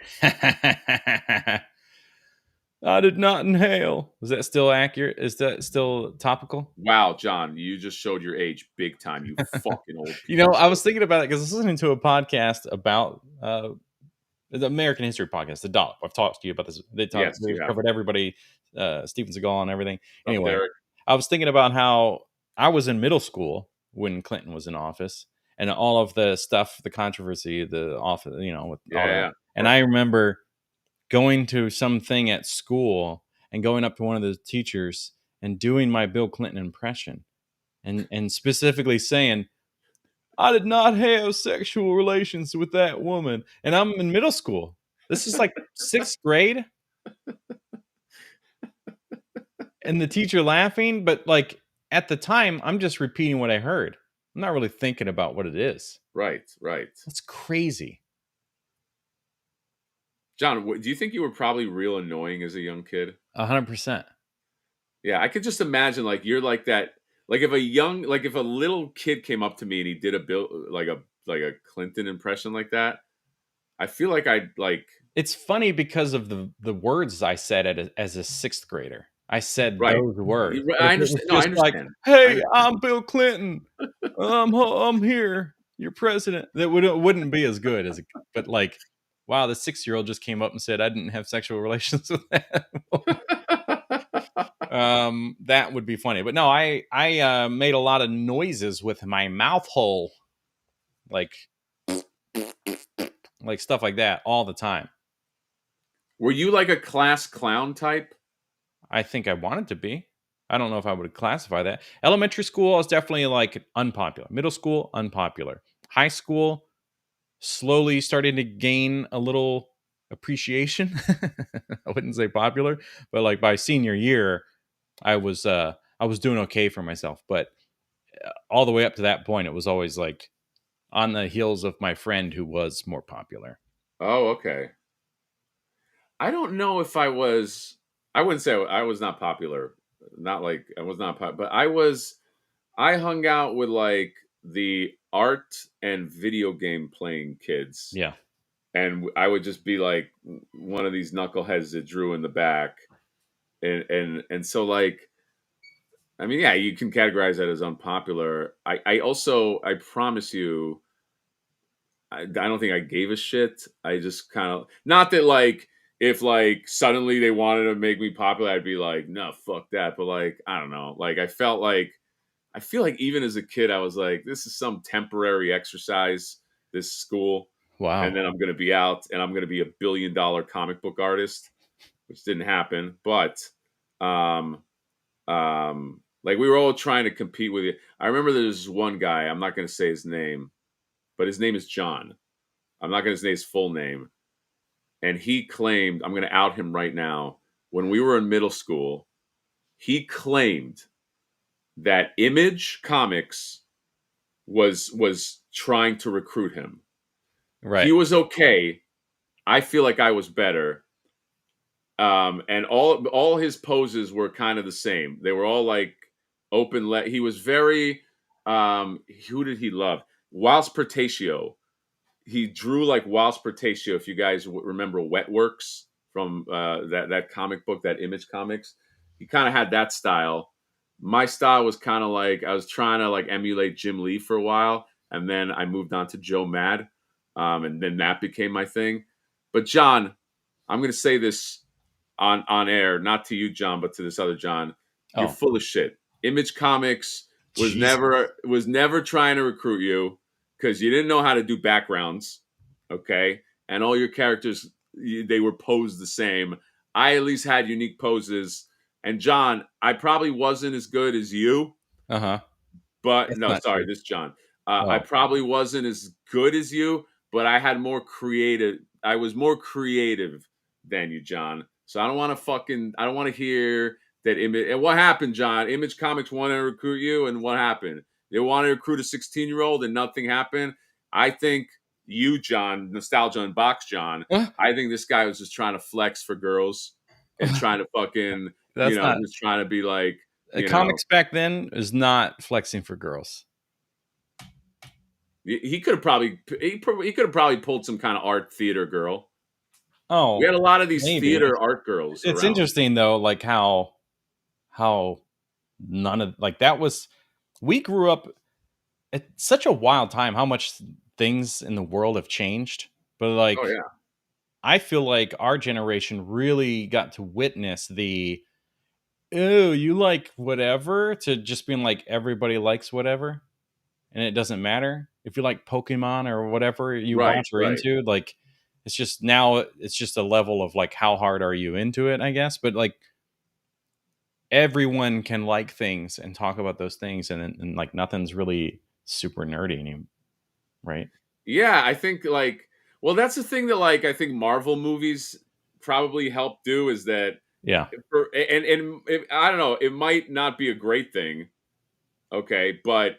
I did not inhale. Is that still accurate? Is that still topical? Wow, John, you just showed your age big time. You fucking old. You know, I was thinking about it because I was listening to a podcast about the American History podcast, The Dollop. I've talked to you about this. They covered everybody, Steven Seagal and everything. Anyway, I was thinking about how I was in middle school when Clinton was in office and all of the stuff, the controversy, the office, with all that. And I remember going to something at school and going up to one of the teachers and doing my Bill Clinton impression and specifically saying, I did not have sexual relations with that woman. And I'm in middle school. This is like 6th grade. And the teacher laughing, but like at the time, I'm just repeating what I heard. I'm not really thinking about what it is. Right. That's crazy. John, do you think you were probably real annoying as a young kid? 100%. Yeah, I could just imagine like you're like that. Like if a little kid came up to me and he did a Bill like a Clinton impression like that, I feel like I'd like. It's funny because of the words I said as a 6th grader. I said those words. I understand. No, I understand. Like, hey, I'm Bill Clinton. I'm here. You're president. That wouldn't be as good as, but like, wow, the 6-year-old just came up and said I didn't have sexual relations with that. That would be funny. But no, I made a lot of noises with my mouth hole, like stuff like that all the time. Were you like a class clown type? I think I wanted to be. I don't know if I would classify that. Elementary school, I was definitely like unpopular. Middle school, unpopular. High school, slowly starting to gain a little appreciation. I wouldn't say popular, but like by senior year, I was doing okay for myself. But all the way up to that point, it was always like on the heels of my friend who was more popular. Oh, okay. I don't know if I was. I wouldn't say I was not popular. Not like I was not popular, but I hung out with like the art and video game playing kids. Yeah. And I would just be like one of these knuckleheads that drew in the back. And so like, I mean, yeah, you can categorize that as unpopular. I promise you, I don't think I gave a shit. I just kind of, not that like, if like suddenly they wanted to make me popular, I'd be like, no, fuck that. But like, I don't know. Like I feel like even as a kid, I was like, this is some temporary exercise, this school. Wow. And then I'm going to be out and I'm going to be $1 billion comic book artist, which didn't happen. But, like we were all trying to compete with it. I remember there's one guy, I'm not going to say his name, but his name is John. I'm not going to say his full name. And he claimed, I'm going to out him right now. When we were in middle school, he claimed that Image Comics was trying to recruit him. Right. He was okay. I feel like I was better. And all his poses were kind of the same. They were all like open. He was very. Who did he love? Whilst Pertatio. He drew like Whilst Pertatio. If you guys remember Wetworks from that comic book, that Image Comics, he kind of had that style. My style was kind of like I was trying to like emulate Jim Lee for a while, and then I moved on to Joe Mad, and then that became my thing. But John, I'm going to say this on air, not to you, John, but to this other John. You're full of shit. Image Comics was never trying to recruit you because you didn't know how to do backgrounds, okay? And all your characters, they were posed the same. I at least had unique poses. And John, I probably wasn't as good as you. Uh-huh. But That's no, sorry, true. this John. I probably wasn't as good as you, but I had more creative. I was more creative than you, John. So I don't want to hear that image. And what happened, John? Image Comics wanted to recruit you, and what happened? They wanted to recruit a 16-year-old, and nothing happened. I think you, John, Nostalgia and Box John, I think this guy was just trying to flex for girls and trying to fucking, That's not. just trying to be like, comics back then is not flexing for girls. He could have probably pulled some kind of art theater girl. Oh, we had a lot of these maybe. theater art girls. It's around. interesting though, like how none of like that was. We grew up at such a wild time. How much things in the world have changed, but like, oh yeah, I feel like our generation really got to witness the, oh, you like whatever, to just being like everybody likes whatever, and it doesn't matter if you like Pokemon or whatever you watch or into. Like, it's just now it's just a level of like how hard are you into it, I guess. But like everyone can like things and talk about those things, and like nothing's really super nerdy anymore, right? Yeah, I think like, well, that's the thing that like I think Marvel movies probably help do is that Yeah. I don't know, it might not be a great thing, okay, but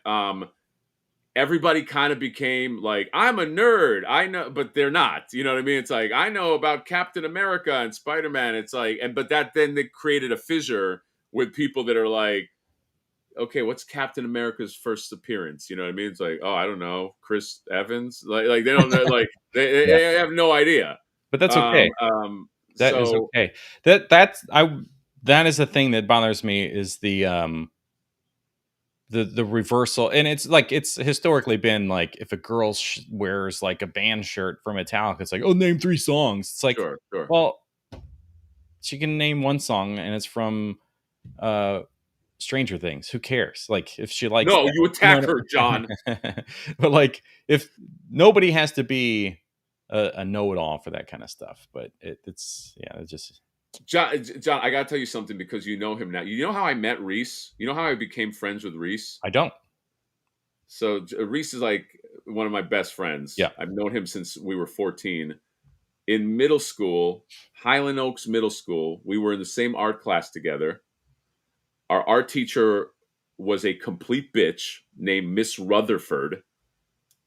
everybody kind of became like, I'm a nerd, I know, but they're not. You know what I mean? It's like, I know about Captain America and Spider-Man. It's like, but that then they created a fissure with people that are like, okay, what's Captain America's first appearance? You know what I mean? It's like, oh, I don't know, Chris Evans. Like they don't know, like they have no idea. But that's okay. That is okay. That is the thing that bothers me is the reversal. And it's like, it's historically been like, if a girl wears like a band shirt from Metallica, it's like, oh, name 3 songs. It's like, sure. Well, she can name 1 song and it's from Stranger Things. Who cares? Like, if she likes, no, you attack her, John. But like, if nobody has to be a know-it-all for that kind of stuff, but it's just John, I gotta tell you something because you know him now. You know how I met Reese? You know how I became friends with Reese? I don't. So Reese is like one of my best friends. Yeah. I've known him since we were 14. In middle school, Highland Oaks Middle School, we were in the same art class together. Our art teacher was a complete bitch named Miss Rutherford.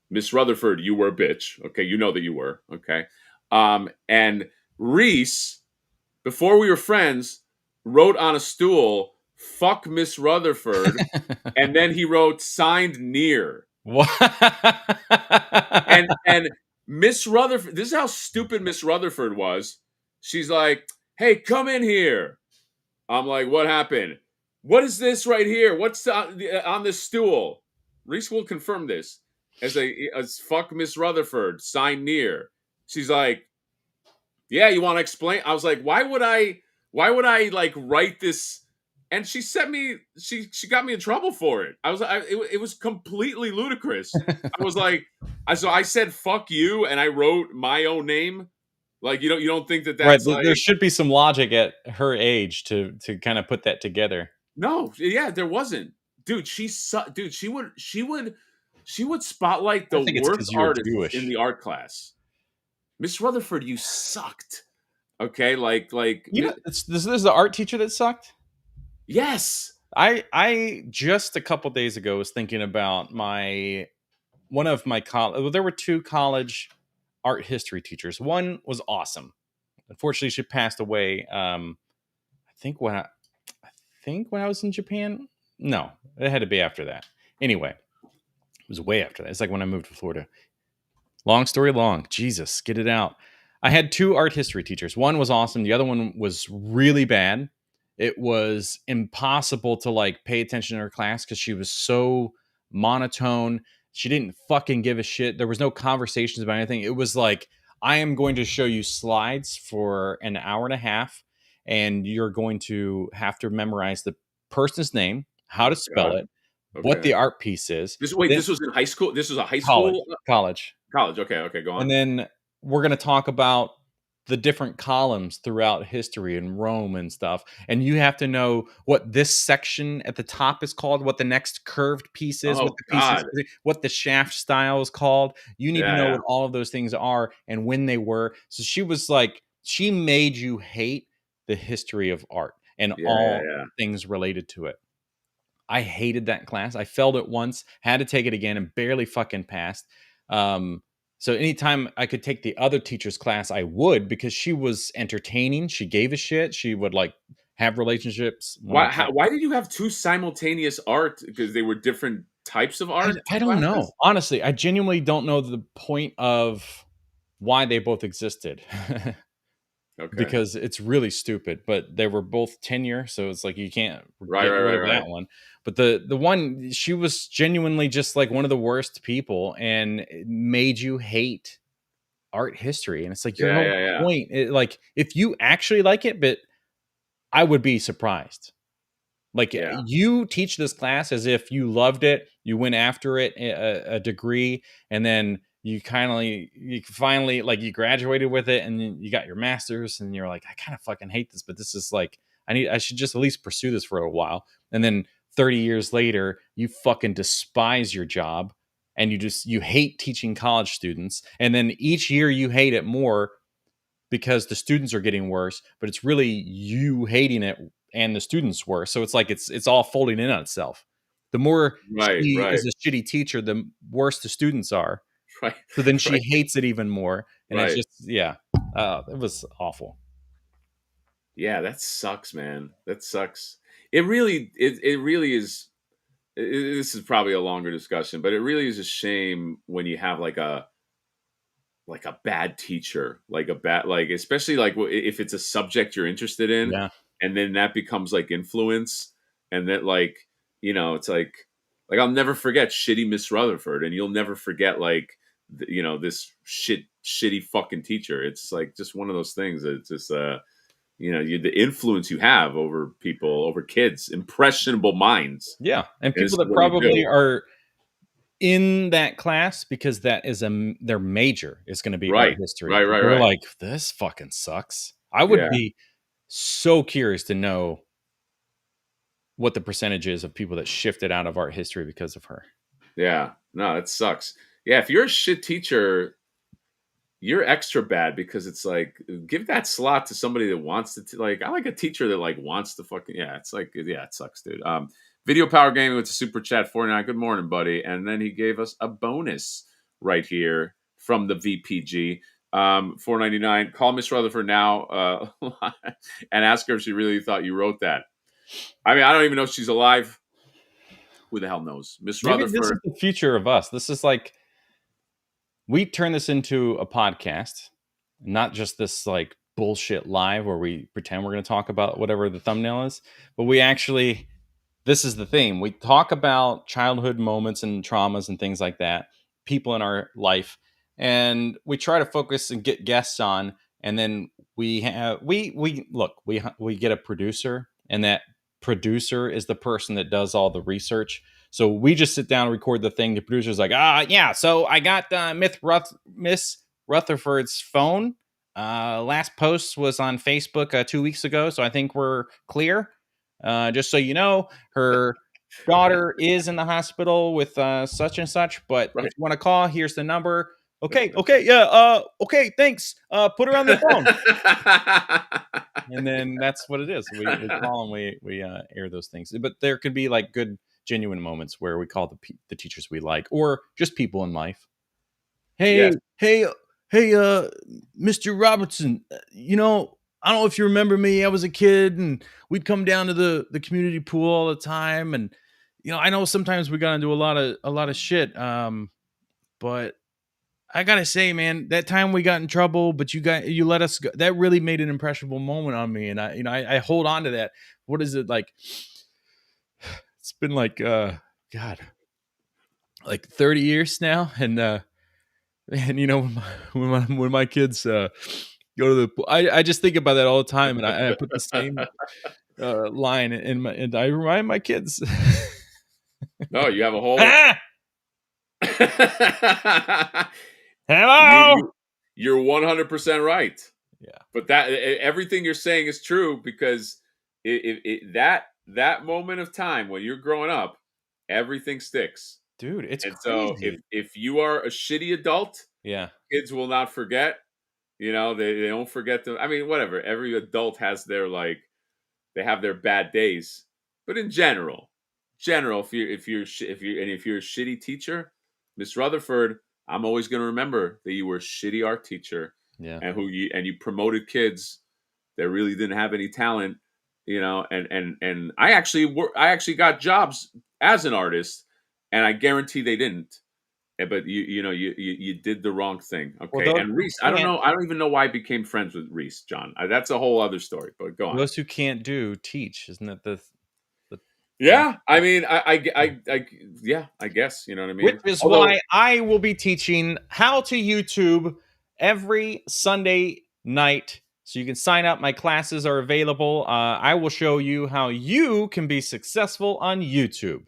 Miss Rutherford, you were a bitch. Okay, you know that you were. Okay. And Reese, before we were friends, wrote on a stool, fuck Miss Rutherford. And then he wrote, signed near. What? and Miss Rutherford, this is how stupid Miss Rutherford was. She's like, hey, come in here. I'm like, what happened? What is this right here? What's on this stool? Reese will confirm this. As fuck Miss Rutherford, sign near. She's like, yeah, you want to explain? I was like, why would I like write this? And she sent me, she got me in trouble for it. It was completely ludicrous. I was like, so I said fuck you, and I wrote my own name. Like, you don't think that's right? Like, there should be some logic at her age to kind of put that together. No, yeah, there wasn't, dude. She would She would spotlight I the think it's worst because you're artists in Jewish. the art class. Miss Rutherford, you sucked. Okay, You know, this is the art teacher that sucked. yes. I just a couple days ago was thinking about one of my college. Well, there were two college art history teachers. One was awesome. Unfortunately, she passed away. I think when I was in Japan. No, it had to be after that. Anyway, it was way after that. It's like when I moved to Florida. Long story long. Jesus, get it out. I had two art history teachers. One was awesome. The other one was really bad. It was impossible to like pay attention to her class because she was so monotone. She didn't fucking give a shit. There was no conversations about anything. It was like, I am going to show you slides for an hour and a half, and you're going to have to memorize the person's name, how Oh to spell God. it, what Okay. the art piece is. Then This was in high school. This was a high college, school college. college. Okay, okay, go And on. then we're going to talk about the different columns throughout history and Rome and stuff. And you have to know what this section at the top is called, what the next curved piece is, what Oh the pieces, God. what the shaft style is called. You need to Yeah, know yeah, what all of those things are and when they were. So she was like, she made you hate the history of art and yeah, yeah, all yeah. things related to it. I hated that class. I failed it once, had to take it again, and barely fucking passed. So anytime I could take the other teacher's class, I would, because she was entertaining. She gave a shit. She would like have relationships. Why did you have two simultaneous art? Because they were different types of art I don't know. classes? Honestly, I genuinely don't know the point of why they both existed. Okay. Because it's really stupid. But they were both tenure, so it's like you can't Right, get right, rid right, of right. that one. But the one, she was genuinely just like one of the worst people, and it made you hate art history. And it's like your Yeah, whole yeah, yeah. point. Like if you actually like it, but I would be surprised. Like Yeah. you teach this class as if you loved it, you went after it a degree, and then you finally like you graduated with it, and then you got your master's, and you're like, I kind of fucking hate this, but this is like I should just at least pursue this for a while. And then 30 years later, you fucking despise your job, and you hate teaching college students, and then each year you hate it more because the students are getting worse, but it's really you hating it and the students worse. So it's like it's all folding in on itself. The more Right, she right, is a shitty teacher, the worse the students are. right, So then she right, hates it even more, and it's right. just it was awful. Yeah, that sucks, man. That sucks. It really is. This is probably a longer discussion, but it really is a shame when you have like a bad teacher, like a bad like especially like if it's a subject you're interested in, Yeah, and then that becomes like influence, and that like it's like I'll never forget shitty Miss Rutherford, and you'll never forget like this shitty fucking teacher. It's like just one of those things that it's just the influence you have over people, over kids, impressionable minds, yeah, and and this people is that what you probably do. are in that class because that is their major is going to be art Right, history. right, right, They're right. like, this fucking sucks. I would Yeah, be so curious to know what the percentage is of people that shifted out of art history because of her. yeah. No, that sucks. Yeah, if you're a shit teacher, you're extra bad because it's like give that slot to somebody that wants to like I like a teacher that like wants to fucking it's like yeah, it sucks, dude. Video Power Gaming with the super chat 49. Good morning, buddy. And then he gave us a bonus right here from the VPG. 4.99. Call Miss Rutherford now and ask her if she really thought you wrote that. I mean, I don't even know if she's alive. Who the hell knows? Miss Maybe this is Rutherford. the future of us. This is like we turn this into a podcast, not just this like bullshit live where we pretend we're going to talk about whatever the thumbnail is, but we actually this is the theme. We talk about childhood moments and traumas and things like that, people in our life, and we try to focus and get guests on. And then we get a producer, and that producer is the person that does all the research. So we just sit down and record the thing. The producer's like, yeah. So I got Miss Rutherford's phone. Last post was on Facebook 2 weeks ago, so I think we're clear. Just so you know, her daughter is in the hospital with such and such, but Right. if you want to call, here's the number. Okay, yeah, okay, thanks. Put her on the phone. And then that's what it is. We call and we air those things. But there could be like good, genuine moments where we call the teachers we like, or just people in life. Hey, Yes. hey, hey, Mr. Robertson. I don't know if you remember me. I was a kid, and we'd come down to the community pool all the time. And I know sometimes we got into a lot of shit. But I gotta say, man, that time we got in trouble, but you let us go. That really made an impressionable moment on me, and I hold on to that. What is it like? It's been like God, like 30 years now, and when my kids go to the pool, I just think about that all the time, and I put the same line and I remind my kids. No, you have a whole. Ah! Hello. You're 100% right. Yeah, But that everything you're saying is true because that moment of time when you're growing up, everything sticks. dude, it's And so crazy. if you are a shitty adult, Yeah, kids will not forget. They don't forget them. I mean, whatever. Every adult has their they have their bad days, but in general, if you're a shitty teacher, Miss Rutherford, I'm always going to remember that you were a shitty art teacher, yeah. and you promoted kids that really didn't have any talent, and I actually got jobs as an artist, and I guarantee they didn't. But you did the wrong thing. Well, Okay. those And who Reese, I don't can't know. I don't even know why I became friends with Reese, John. That's a whole other story, but go on. Those who can't do teach, isn't that the Yeah. I mean, yeah, I guess, you know what I which mean? is Although why I will be teaching how to YouTube every Sunday night. So you can sign up. My classes are available. I will show you how you can be successful on YouTube.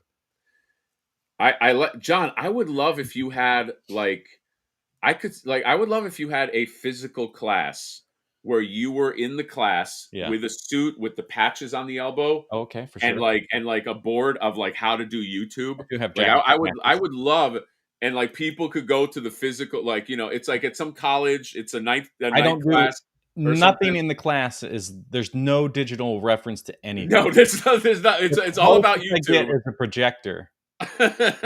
John, I would love if you had I would love if you had a physical class where you were in the class Yeah. with a suit with the patches on the elbow Okay, for and sure. a board of how to do YouTube. I do have Like jackets I and would I patches. would love and people could go to the physical it's like at some college, it's a I night don't do class or nothing something. in the class. There's no digital reference to anything. No, there's not The it's all about closest I get YouTube. is a projector. But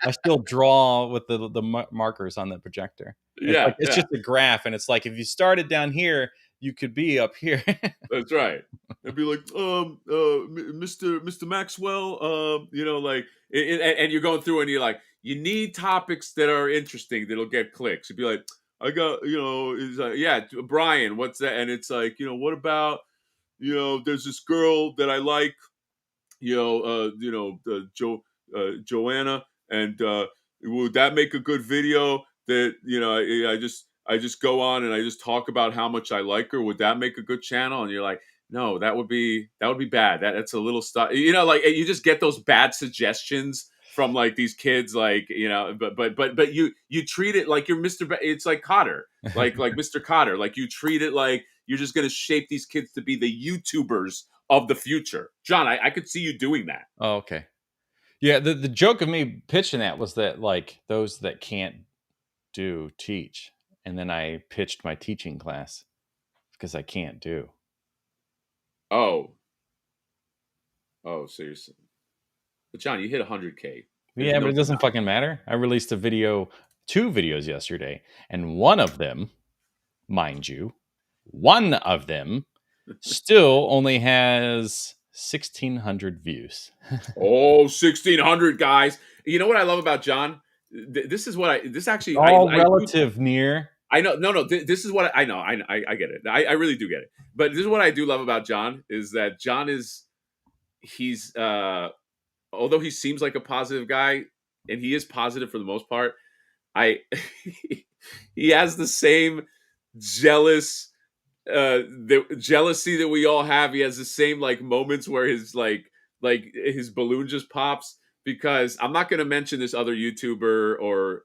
I still draw with the markers on the projector. It's like Yeah, it's yeah. just a graph, and it's like if you started down here, you could be up here. That's right. It'd be like, Mr. Maxwell, and you're going through and you're like, you need topics that are interesting that'll get clicks. You'd be like, I got, is yeah, Brian, what's that? And it's like, what about, there's this girl that I like, Joanna, and would that make a good video? That I just go on and I just talk about how much I like her. Would that make a good channel? And you're like, no, that would be bad. That's a little stuff. You just get those bad suggestions from these kids, but you treat it like you're It's like Cotter, like Mr. Cotter. Like you treat it like you're just going to shape these kids to be the YouTubers of the future. John, I could see you doing that. Oh, okay. Yeah, the joke of me pitching that was that like those that can't do teach, and then I pitched my teaching class because I can't do. Oh, so but John, you hit 100K. There's Yeah, no but it doesn't denying. fucking matter. I released two videos yesterday, and one of them, mind you, one of them still only has 1,600 views. Oh, 1,600 guys. You know what I love about John? This actually, All I do. relative near. I know. No, no. This is what I know. I get it. I really do get it. But this is what I do love about John is that he's although he seems like a positive guy and he is positive for the most part, I he has the same jealous the jealousy that we all have. He has the same moments where his balloon just pops because I'm not going to mention this other YouTuber or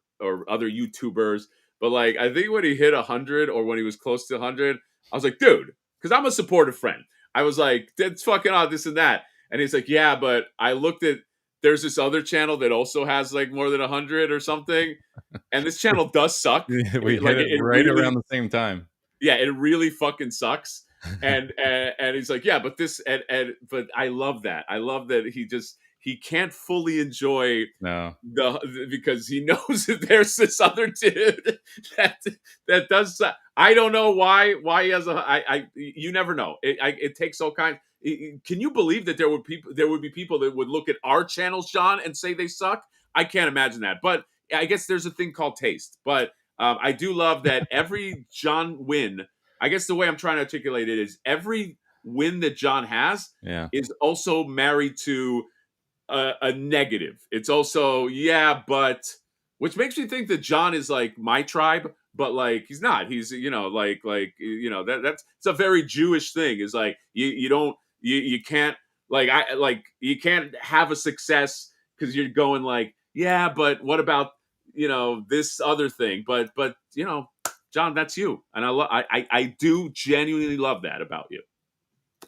other YouTubers, but I think when he hit 100 or when he was close to 100, I was like, dude, because I'm a supportive friend. I was like, that's fucking odd, this and that. And he's like, yeah, but I looked at, there's this other channel that also has like more than 100 or something, and this channel does suck. We hit Like it it right really, around the same time. yeah, it really fucking sucks. And he's like, yeah, but this, but I love that. I love that he can't fully enjoy No. because he knows that there's this other dude that does. I don't know why he has you never know. It takes all kinds. Can you believe that there would be people that would look at our channels, John, and say they suck? I can't imagine that. But I guess there's a thing called taste. But I do love that every John win. I guess the way I'm trying to articulate it is every win that John has is also married to a negative. It's also, yeah, but, which makes me think that John is like my tribe, but like he's not. He's, that's it's a very Jewish thing. Is like you can't you can't have a success because you're going like, yeah, but what about this other thing? But John, that's you, and I do genuinely love that about you.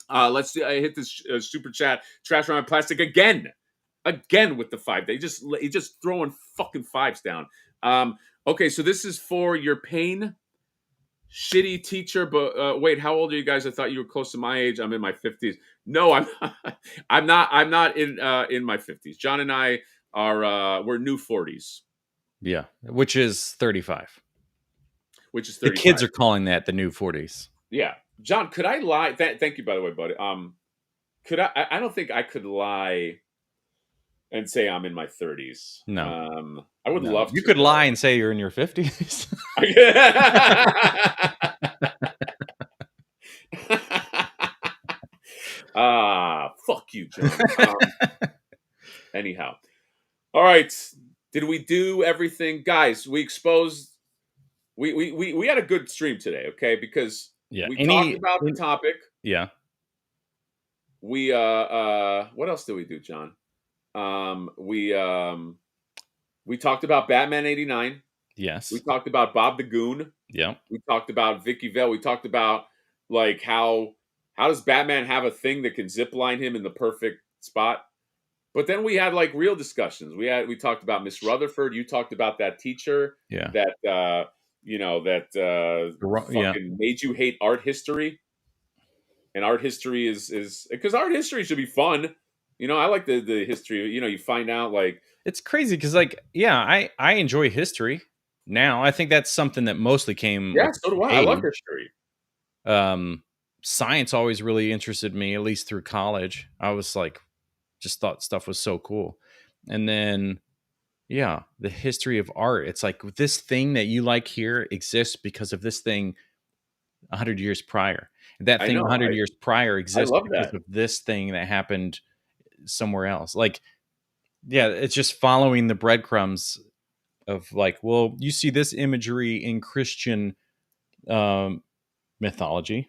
Let's see. I hit this super chat. Trash around plastic again with the 5. He just throwing fucking 5s down. Okay, so this is for your pain, shitty teacher. But wait, how old are you guys? I thought you were close to my age. I'm in my 50s. No, I'm I'm not in my 50s. John and I are we're new 40s. Yeah, which is 35. Which is 35. The kids are calling that the new 40s. Yeah, John, could I lie? Thank you, by the way, buddy. Could I don't think I could lie and say I'm in my 30s. No. I would love to. You could lie and say you're in your 50s. Fuck you, John. Anyhow. All right. Did we do everything? Guys, we exposed we had a good stream today, okay? Because we talked about the topic. Yeah. We what else did we do, John? We talked about Batman 89. Yes. We talked about Bob the Goon. Yeah. We talked about Vicky Vale. We talked about like how does Batman have a thing that can zip line him in the perfect spot? But then we had like real discussions. We talked about Miss Rutherford. You talked about that teacher that fucking made you hate art history. And art history is because art history should be fun. I like the history. You find out like it's crazy because I enjoy history now. I think that's something that mostly came. Yeah, so do I. I love history. Science always really interested me, at least through college. I was like, just thought stuff was so cool. And then, the history of art. It's like this thing that you like here exists because of this thing 100 years prior. That thing 100 years prior exists because of this thing that happened somewhere else. Like, it's just following the breadcrumbs of like, well, you see this imagery in Christian mythology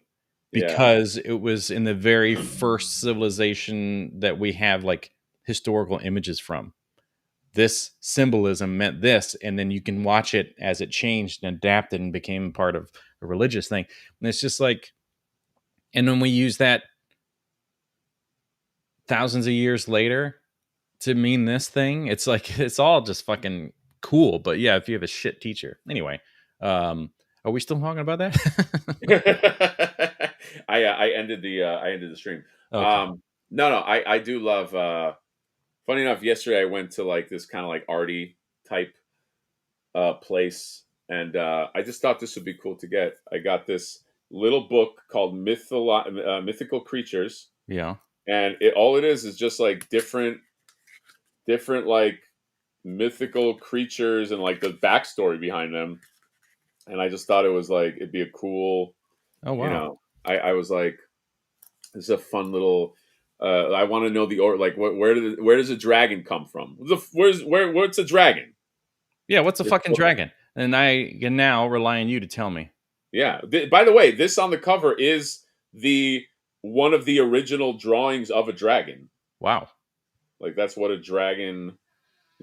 because it was in the very first civilization that we have like historical images from. This symbolism meant this, and then you can watch it as it changed and adapted and became part of a religious thing. And it's just like, and when we use that thousands of years later to mean this thing, it's like, it's all just fucking cool. But yeah, if you have a shit teacher. Anyway, are we still talking about that? I ended the stream. Okay. No, I do love funny enough, yesterday I went to like this kind of like arty type place, and I just thought this would be cool to get. I got this little book called Mythical Creatures. Yeah. And all it is just like different like mythical creatures and like the backstory behind them. And I just thought it was like it'd be a cool. Oh wow! I was like, this is a fun little. I want to know like where does a dragon come from? What's a dragon? Yeah, what's a fucking dragon? And I can now rely on you to tell me. Yeah. By the way, this on the cover is one of the original drawings of a dragon. Wow. Like that's what a dragon,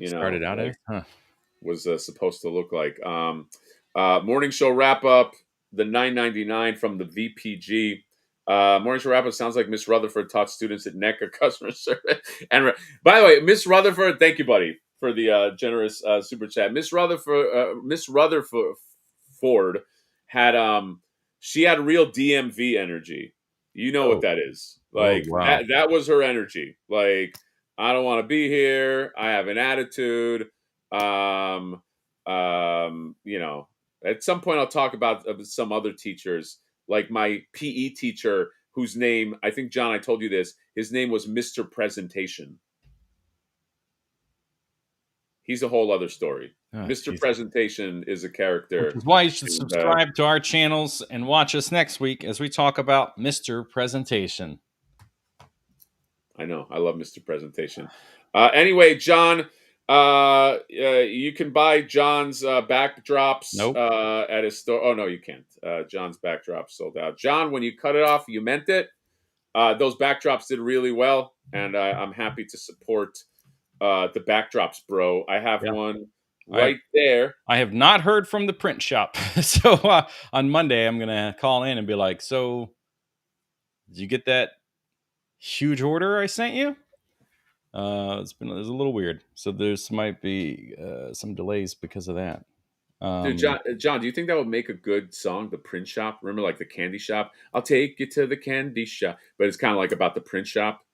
started out as was supposed to look like. Morning show wrap up, the $9.99 from the VPG. Morning Show Wrap-Up sounds like Miss Rutherford taught students at NECA customer service. And by the way, Miss Rutherford, thank you, buddy, for the generous super chat. Miss Rutherford had she had real DMV energy. You know what that is. Like wow. that was her energy. Like, I don't want to be here. I have an attitude. You know, at some point I'll talk about some other teachers, like my PE teacher, whose name, I think, John, I told you this, his name was Mr. Presentation. He's a whole other story. Mr. Presentation is a character. Which is why you should subscribe to our channels and watch us next week as we talk about Mr. Presentation. I know. I love Mr. Presentation. Anyway, John, you can buy John's backdrops at his store. Oh, no, you can't. John's backdrops sold out. John, when you cut it off, you meant it. Those backdrops did really well, and I'm happy to support the backdrops, bro. I have one right there. I have not heard from the print shop. So on Monday, I'm going to call in and be like, so did you get that huge order I sent you? It's a little weird. So there's might be some delays because of that. Dude, John, do you think that would make a good song, The Print Shop? Remember, like the candy shop? I'll take you to the candy shop. But it's kind of like about the print shop.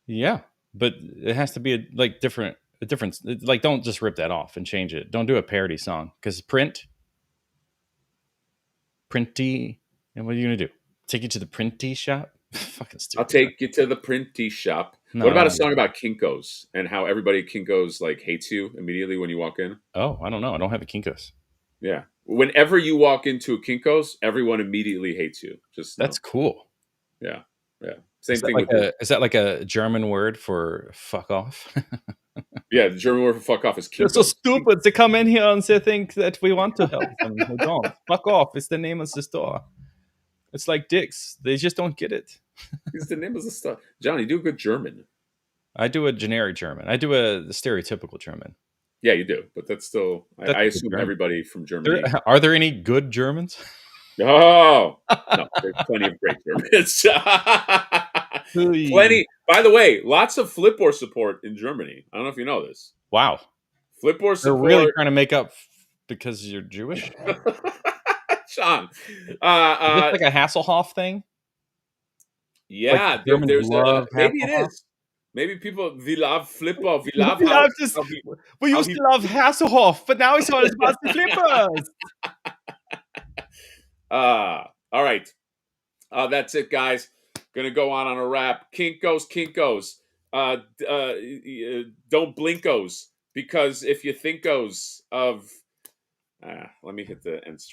Yeah, but it has to be a difference. Like, don't just rip that off and change it. Don't do a parody song, because printy. And what are you gonna do? Take you to the printy shop? Fucking stupid. I'll take you to the printy shop. What about a song about Kinko's and how everybody at Kinko's like hates you immediately when you walk in? Oh, I don't know. I don't have a Kinko's. Yeah. Whenever you walk into a Kinko's, everyone immediately hates you. That's cool. Yeah. Yeah. Same thing is that like a German word for fuck off? Yeah, the German word for fuck off is Kinko's. They're so stupid. They come in here and they think that we want to help them. They don't. Fuck off. It's the name of the store. It's like dicks. They just don't get it. It's the name of the store. Johnny, you do a good German. I do a generic German. I do a stereotypical German. Yeah, you do. But that's still, I assume everybody from Germany. Are there any good Germans? Oh, no, there's plenty of great Germans. Plenty. By the way, lots of Flipboard support in Germany. I don't know if you know this. Wow. Flipboard support. They're really trying to make up because you're Jewish? Sean. Is this like a Hasselhoff thing? Yeah. Like there's maybe it is. Maybe people, we love Flipper. We love we used to love Hasselhoff, but now it's all about the Flippers. All right. That's it, guys. Gonna go on a wrap. Kinkos. Don't blinkos, because if you thinkos of let me hit the end.